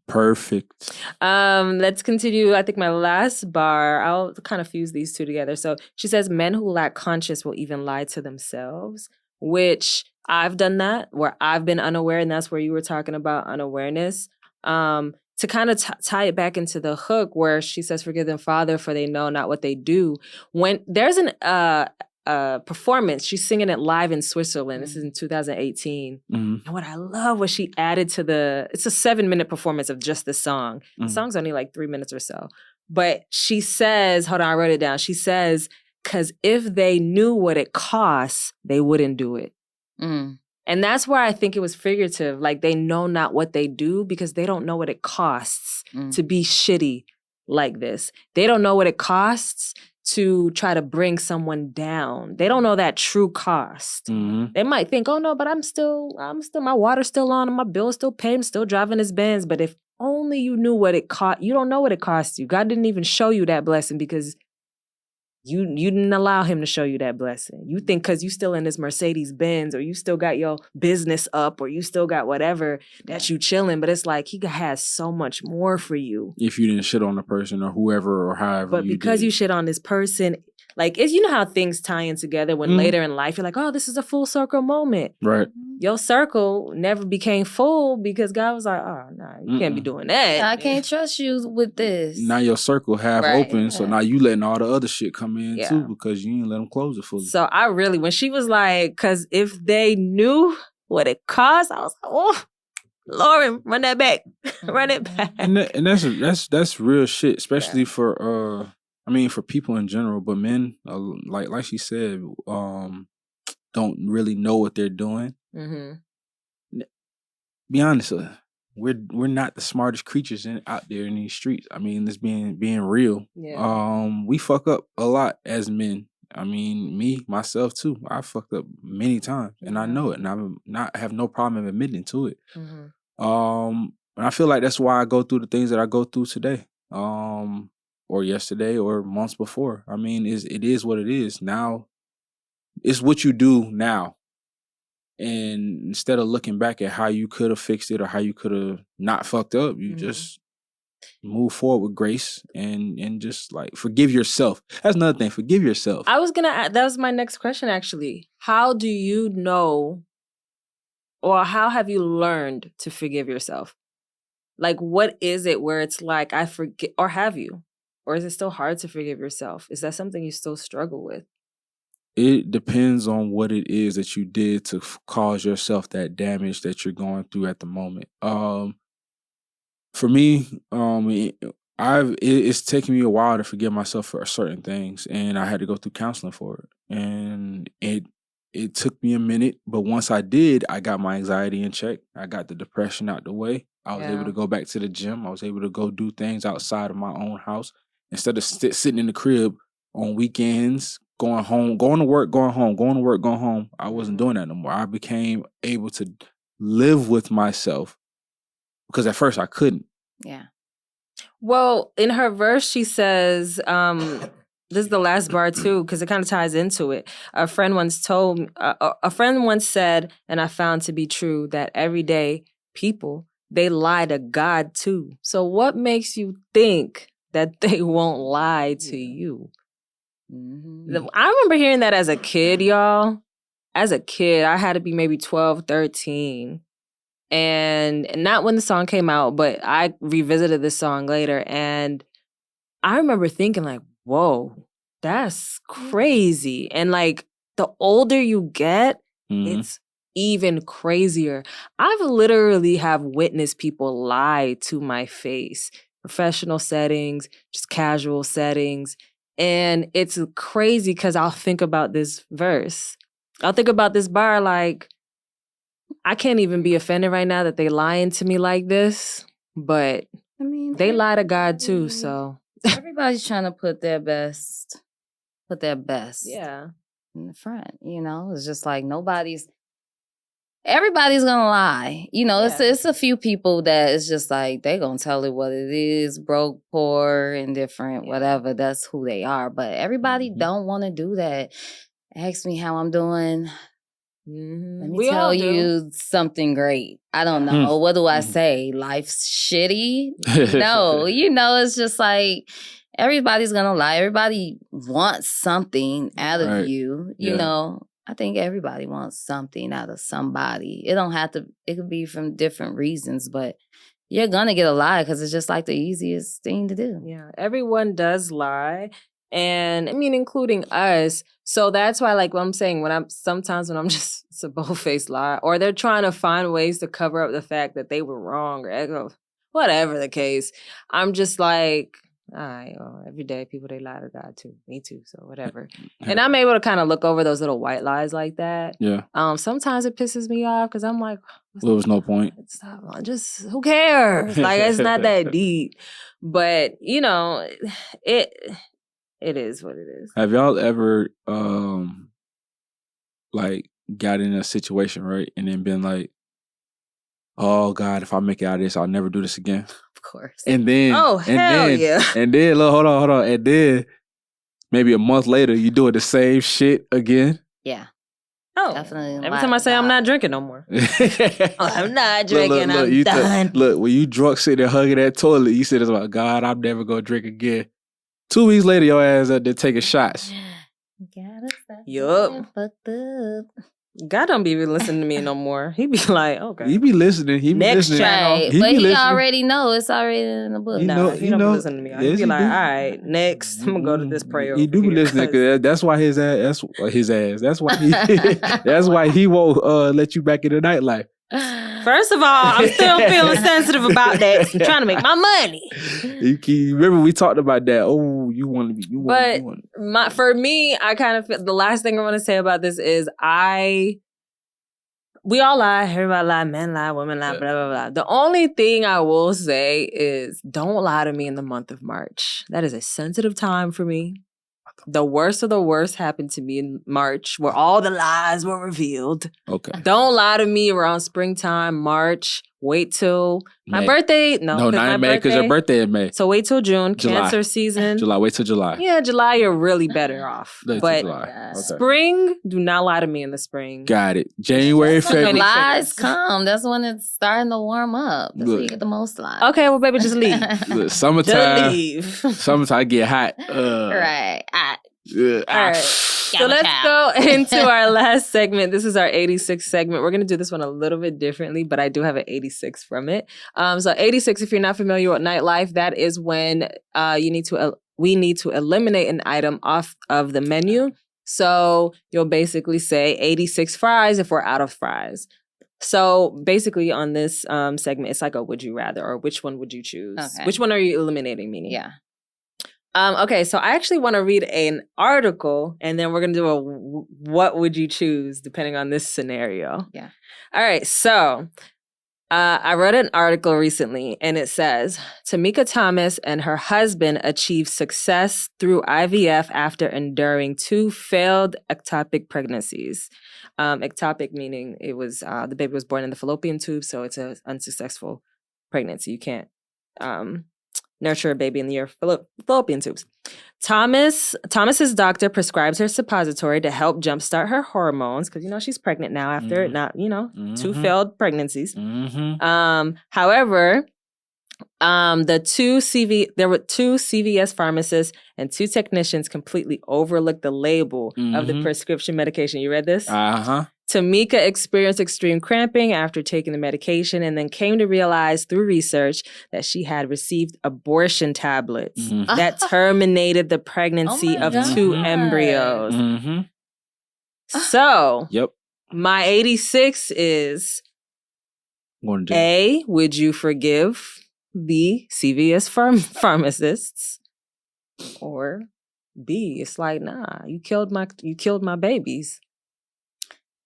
Perfect. Let's continue. I think my last bar, I'll kind of fuse these two together. So she says, men who lack conscience will even lie to themselves, which I've done that, where I've been unaware, and that's where you were talking about unawareness. To kind of tie it back into the hook where she says, forgive them, Father, for they know not what they do. When there's an performance. She's singing it live in Switzerland. This is in 2018. And what I love was she added to it's a 7-minute performance of just the song. The song's only like 3 minutes or so. But she says, hold on, I wrote it down. She says, because if they knew what it costs, they wouldn't do it. And that's where I think it was figurative. Like they know not what they do because they don't know what it costs to be shitty like this. They don't know what it costs to try to bring someone down. They don't know that true cost. They might think, oh no, but I'm still, my water's still on and my bill's still paid, I'm still driving this Benz. But if only you knew what it cost, you don't know what it costs you. God didn't even show you that blessing because you didn't allow him to show you that blessing. You think because you still in this Mercedes Benz, or you still got your business up, or you still got whatever that you chilling, but it's like he has so much more for you. If you didn't shit on the person or whoever or however. But because you shit on this person, like you know how things tie in together when later in life you're like, oh, this is a full circle moment. Right. your circle never became full because God was like, oh, nah, you can't be doing that. I can't trust you with this. Now your circle half open, so now you letting all the other shit come in too because you ain't let them close it fully. So I really, when she was like, because if they knew what it cost, I was like, oh, Lauren, run that back. Run it back. And that's real shit, especially for for people in general, but men, like she said, don't really know what they're doing. Mm-hmm. Be honest, we're not the smartest creatures out there in these streets. I mean, this being real. Yeah. We fuck up a lot as men. I mean, myself too. I fucked up many times, and I know it, and I have no problem admitting to it. Mm-hmm. And I feel like that's why I go through the things that I go through today, or yesterday, or months before. I mean, it is what it is. Now, it's what you do now. And instead of looking back at how you could have fixed it or how you could have not fucked up, you just move forward with grace and just like forgive yourself. That's another thing. Forgive yourself. I was gonna add, that was my next question actually. How do you know, or how have you learned to forgive yourself? Like, what is it where it's like, I forget, or have you? Or is it still hard to forgive yourself? Is that something you still struggle with? It depends on what it is that you did to cause yourself that damage that you're going through at the moment. For me, it's taken me a while to forgive myself for certain things, and I had to go through counseling for it. And it took me a minute, but once I did, I got my anxiety in check. I got the depression out the way. I was able to go back to the gym. I was able to go do things outside of my own house instead of sitting in the crib on weekends. Going home, going to work, going home, going to work, going home. I wasn't doing that no more. I became able to live with myself because at first I couldn't. Yeah. Well, in her verse, she says, this is the last bar too, because it kind of ties into it. A friend once said, and I found to be true, that everyday people, they lie to God too. So what makes you think that they won't lie to you? Mm-hmm. I remember hearing that as a kid, y'all. As a kid, I had to be maybe 12, 13. And not when the song came out, but I revisited this song later. And I remember thinking like, whoa, that's crazy. And like, the older you get, it's even crazier. I've literally have witnessed people lie to my face. Professional settings, just casual settings. And it's crazy because I'll think about this verse. I'll think about this bar like, I can't even be offended right now that they lying to me like this. But I mean, they lie to God too, so. Everybody's trying to put their best in the front. You know, it's just like everybody's gonna lie. You know, it's a few people that it's just like they gonna tell it what it is, broke, poor, indifferent, whatever. That's who they are. But everybody don't want to do that. Ask me how I'm doing. Let me tell you something great. I don't know. What do I say? Life's shitty? No, you know, it's just like everybody's gonna lie. Everybody wants something out of you, you know. I think everybody wants something out of somebody. It could be from different reasons, but you're going to get a lie because it's just like the easiest thing to do. Yeah, everyone does lie. And I mean, including us. So that's why, like, what I'm saying, sometimes when I'm just, it's a bold-faced lie, or they're trying to find ways to cover up the fact that they were wrong or whatever the case, I'm just like, all right, well, every day people, they lie to God too. Me too, so whatever. And I'm able to kind of look over those little white lies like that. Yeah. Sometimes it pisses me off because I'm like, there was no point. Just who cares? Like, it's not that deep. But, you know, it is what it is. Have y'all ever like got in a situation, right, and then been like, oh God, if I make it out of this, I'll never do this again? Of course. And then, yeah. And then, look, hold on. And then, maybe a month later, you doing the same shit again? Yeah. Oh, definitely. Every time I say I'm not drinking no more. I'm not drinking, I'm done. Look, when you drunk sitting there hugging that toilet, you said, "Oh God, I'm never going to drink again." 2 weeks later, your ass up there taking shots. Yup. God don't be listening to me no more. He be like, okay. He be listening. He be Next listening. channel. Right. He But be he listening. already know. It's already in the book. He Nah, know- he he don't know- be listening to me. yes, He be he like, do. all right, next, I'm gonna go to this prayer. He do be listening because that's why his ass. That's his ass. That's why he. That's why he won't let you back in the nightlife. First of all, I'm still feeling sensitive about that. 'Cause I'm trying to make my money. You remember we talked about that? Oh, you want to be? You want? But for me, I kind of feel the last thing I want to say about this is we all lie, everybody lie, men lie, women lie, blah, blah, blah. The only thing I will say is don't lie to me in the month of March. That is a sensitive time for me. The worst of the worst happened to me in March, where all the lies were revealed. Okay. Don't lie to me around springtime, March. Wait till my birthday. No, not in May because your birthday in May. So wait till June, July. Cancer season. July. Wait till July. Yeah, July, you're really better off. Wait till But July. Okay. spring, do not lie to me in the spring. Got it. January, That's when the February. lies come. That's when it's starting to warm up. That's when you get the most lies. Okay, well, baby, just leave. Look, summertime. Just leave. Summertime get hot. Right. All right. So let's go into our last segment. This is our 86 segment. We're going to do this one a little bit differently, but I do have an 86 from it. So 86, if you're not familiar with nightlife, that is when we need to eliminate an item off of the menu. So you'll basically say 86 fries if we're out of fries. So basically on this segment, it's like a would you rather or which one would you choose? Okay. Which one are you eliminating, meaning? Yeah. Okay, so I actually want to read an article, and then we're going to do a what would you choose, depending on this scenario. Yeah. All right, so I read an article recently, and it says, Tamika Thomas and her husband achieved success through IVF after enduring 2 failed ectopic pregnancies. Ectopic meaning it was the baby was born in the fallopian tube, so it's an unsuccessful pregnancy. You can't nurture a baby in your fallopian tubes. Thomas's doctor prescribes her suppository to help jumpstart her hormones because she's pregnant now after 2 failed pregnancies. However, there were 2 CVS pharmacists and 2 technicians completely overlooked the label of the prescription medication. You read this? Tamika experienced extreme cramping after taking the medication and then came to realize through research that she had received abortion tablets that terminated the pregnancy of 2 embryos. So, my 86 is A, would you forgive the CVS pharmacists? Or B, it's like, nah, you killed my babies.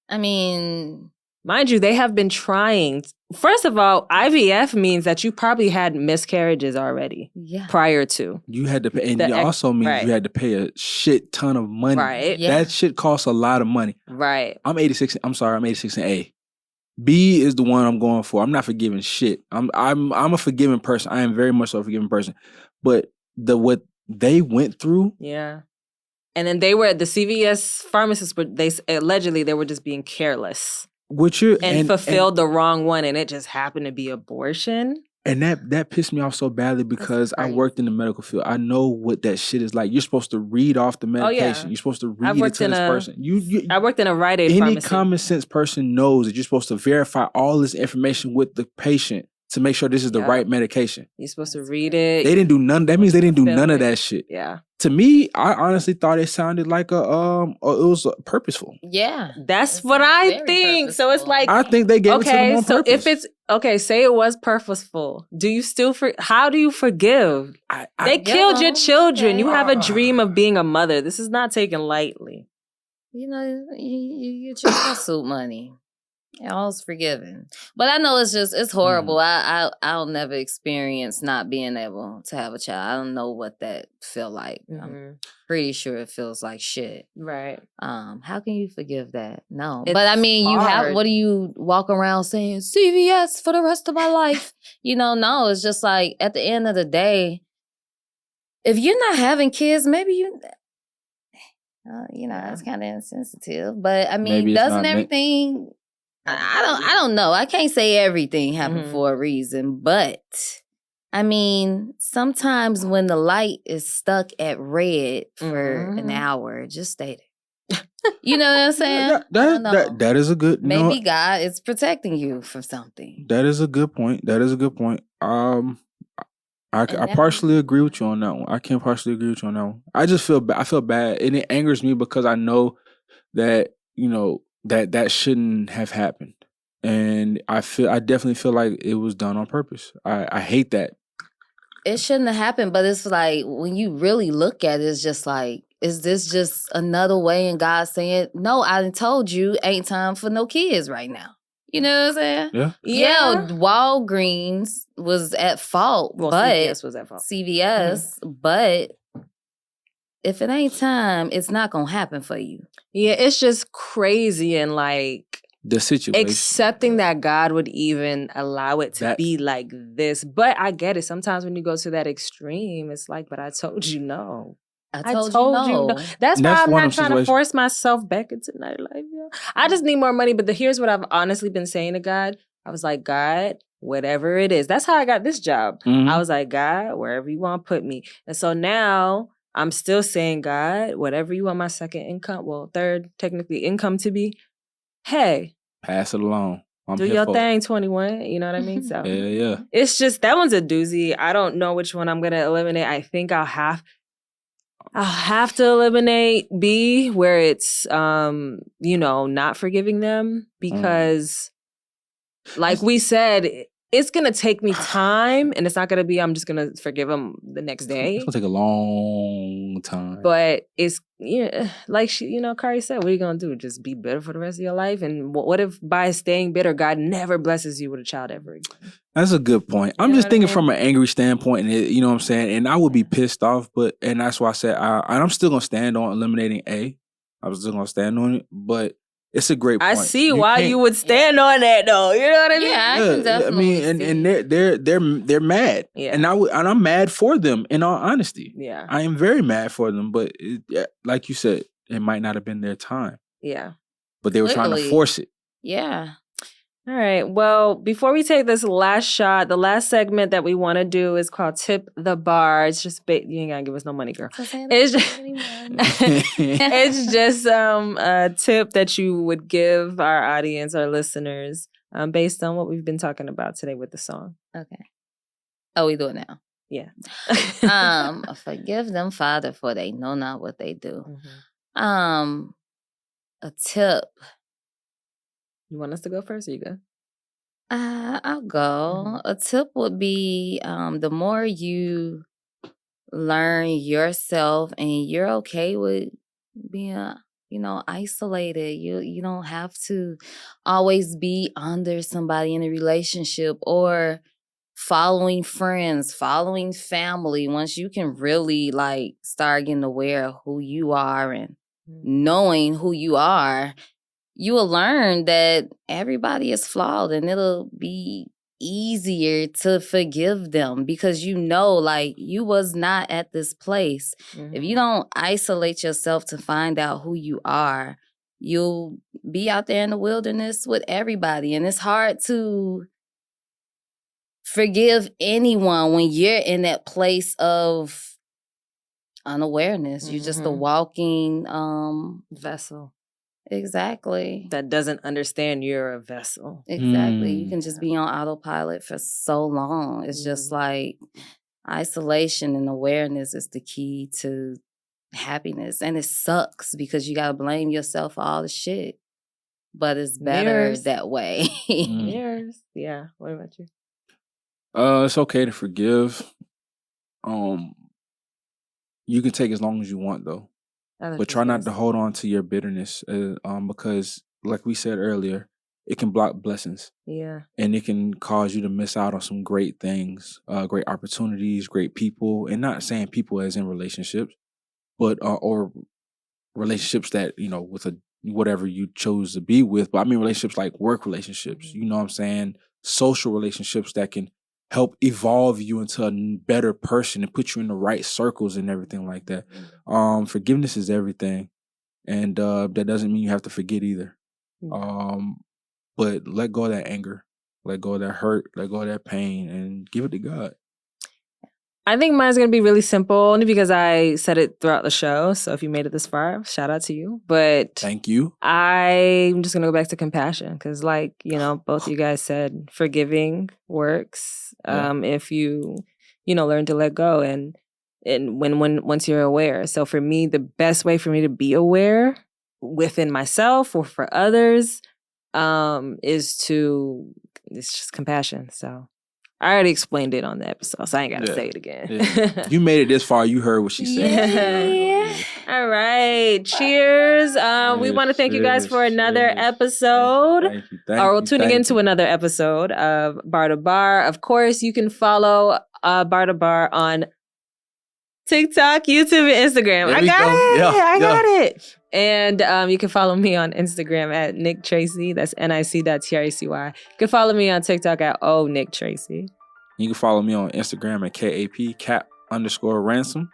I mean, mind you, they have been trying. First of all, IVF means that you probably had miscarriages already prior to. You had to pay, and it also means you had to pay a shit ton of money. Right. Yeah. That shit costs a lot of money. Right. I'm 86 in A. B is the one I'm going for. I'm not forgiving shit. I'm a forgiving person. I am very much so a forgiving person. But what they went through. Yeah. And then the CVS pharmacists allegedly they were just being careless. And fulfilled the wrong one, and it just happened to be abortion. And that pissed me off so badly because I worked in the medical field. I know what that shit is like. You're supposed to read off the medication. You're supposed to read it to this person. I worked in a Rite Aid pharmacy. Any common sense person knows that you're supposed to verify all this information with the patient to make sure this is the right medication. You're supposed to read it. They didn't do none. That means they didn't do none of that shit. Yeah. To me, I honestly thought it sounded like it was purposeful. Yeah. That's what I think. Purposeful. So it's like, I think they gave it to them on purpose. If it's say it was purposeful, do you still how do you forgive? They killed your children. You have a dream of being a mother. This is not taken lightly. You get your lawsuit money. All's forgiven. But I know it's horrible. I'll never experience not being able to have a child. I don't know what that feel like. I'm pretty sure it feels like shit. Right. How can you forgive that? No. It's but I mean, hard. what do you walk around saying, CVS for the rest of my life? No, it's just like at the end of the day, if you're not having kids, maybe it's kind of insensitive. But I mean, doesn't everything... I don't know. I can't say everything happened for a reason, but I mean, sometimes when the light is stuck at red for an hour, just stay there. You know what I'm saying? That is a good. Maybe God is protecting you from something. That is a good point. I partially agree with you on that one. I can partially agree with you on that one. I just feel I feel bad, and it angers me because I know that that shouldn't have happened, and I definitely feel like it was done on purpose. I hate that. It shouldn't have happened, but it's like when you really look at it, it's just like, is this just another way in God saying, no, I done told you ain't time for no kids right now. You know what I'm saying? Yeah. Walgreens was at fault, but CVS was at fault. But if it ain't time, it's not gonna happen for you. Yeah, it's just crazy and like the situation. Accepting that God would even allow it to be like this. But I get it. Sometimes when you go to that extreme, it's like, but I told you no. I told you no. That's why I'm not trying to force myself back into nightlife. Yo. I just need more money. But here's what I've honestly been saying to God. I was like, God, whatever it is. That's how I got this job. Mm-hmm. I was like, God, wherever you want to put me. And so now I'm still saying, God, whatever you want my second income, well, third technically income to be, hey. Pass it along. Do your thing, 21. You know what I mean? So yeah. It's just, that one's a doozy. I don't know which one I'm going to eliminate. I think I'll have to eliminate B, where it's, not forgiving them because, like we said, it's going to take me time, and it's not going to be, I'm just going to forgive them the next day. It's going to take a long time. But it's, like Corrye said, what are you going to do? Just be bitter for the rest of your life? And what if by staying bitter, God never blesses you with a child ever again? That's a good point. I'm just thinking from an angry standpoint, and you know what I'm saying? And I would be pissed off, and that's why I said, I'm still going to stand on eliminating A. I was still going to stand on it, but it's a great point. I see why you would stand on that, though. You know what I mean? Yeah, I can definitely see. And they're mad. Yeah. And I'm mad for them, in all honesty. Yeah. I am very mad for them, but like you said, it might not have been their time. Yeah. But they were trying to force it. Yeah. All right. Well, before we take this last shot, the last segment that we want to do is called Tip the Bar. It's just, you ain't got to give us no money, girl. It's just a tip that you would give our audience, our listeners, based on what we've been talking about today with the song. Okay. Oh, we do it now? Yeah. Forgive them, Father, for they know not what they do. Mm-hmm. A tip. You want us to go first, or you go? I'll go. Mm-hmm. A tip would be the more you learn yourself and you're okay with being, isolated. You don't have to always be under somebody in a relationship or following friends, following family. Once you can really start getting aware of who you are and knowing who you are, you will learn that everybody is flawed, and it'll be easier to forgive them because you was not at this place. Mm-hmm. If you don't isolate yourself to find out who you are, you'll be out there in the wilderness with everybody. And it's hard to forgive anyone when you're in that place of unawareness. Mm-hmm. You're just a walking vessel. Exactly. That doesn't understand you're a vessel. Exactly. You can just be on autopilot for so long. It's just like isolation and awareness is the key to happiness. And it sucks because you got to blame yourself for all the shit. But it's better that way. Mirrors. Yeah. What about you? It's okay to forgive. You can take as long as you want, though. But try not to hold on to your bitterness because, like we said earlier, it can block blessings. Yeah. And it can cause you to miss out on some great things, great opportunities, great people. And not saying people as in relationships, but or relationships that, with whatever you chose to be with. But I mean relationships like work relationships, you know what I'm saying? Social relationships that can help evolve you into a better person and put you in the right circles and everything like that. Forgiveness is everything. And that doesn't mean you have to forget either. But let go of that anger. Let go of that hurt. Let go of that pain and give it to God. I think mine's going to be really simple, only because I said it throughout the show. So if you made it this far, shout out to you. But thank you. I'm just going to go back to compassion because, like, you know, both you guys said, forgiving works if you learn to let go and once you're aware. So for me, the best way for me to be aware within myself or for others is just compassion. So I already explained it on the episode, so I ain't got to say it again. Yeah. You made it this far. You heard what she said. Yeah. All right. Cheers. We want to thank you guys for another episode. Thank you. Tuning into another episode of Bar to Bar. Of course, you can follow Bar to Bar on TikTok, YouTube, and Instagram. I got it. And you can follow me on Instagram at Nic Tracy. That's NIC.TRACY. You can follow me on TikTok at Nic Tracy. You can follow me on Instagram at KAP_ransom.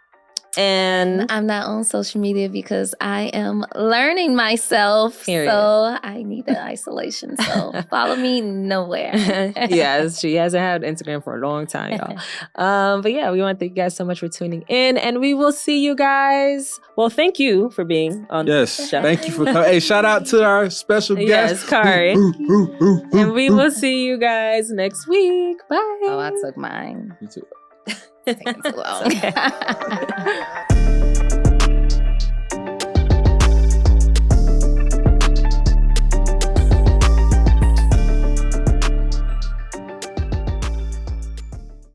And I'm not on social media because I am learning myself. Period. So I need that isolation. So follow me nowhere. Yes, she hasn't had Instagram for a long time, y'all. But yeah, we want to thank you guys so much for tuning in. And we will see you guys. Well, thank you for being on the show. Thank you for coming. Hey, shout out to our special guest. Yes, Corrye. And we will see you guys next week. Bye. Oh, I took mine. You too. It's taking too long. Okay.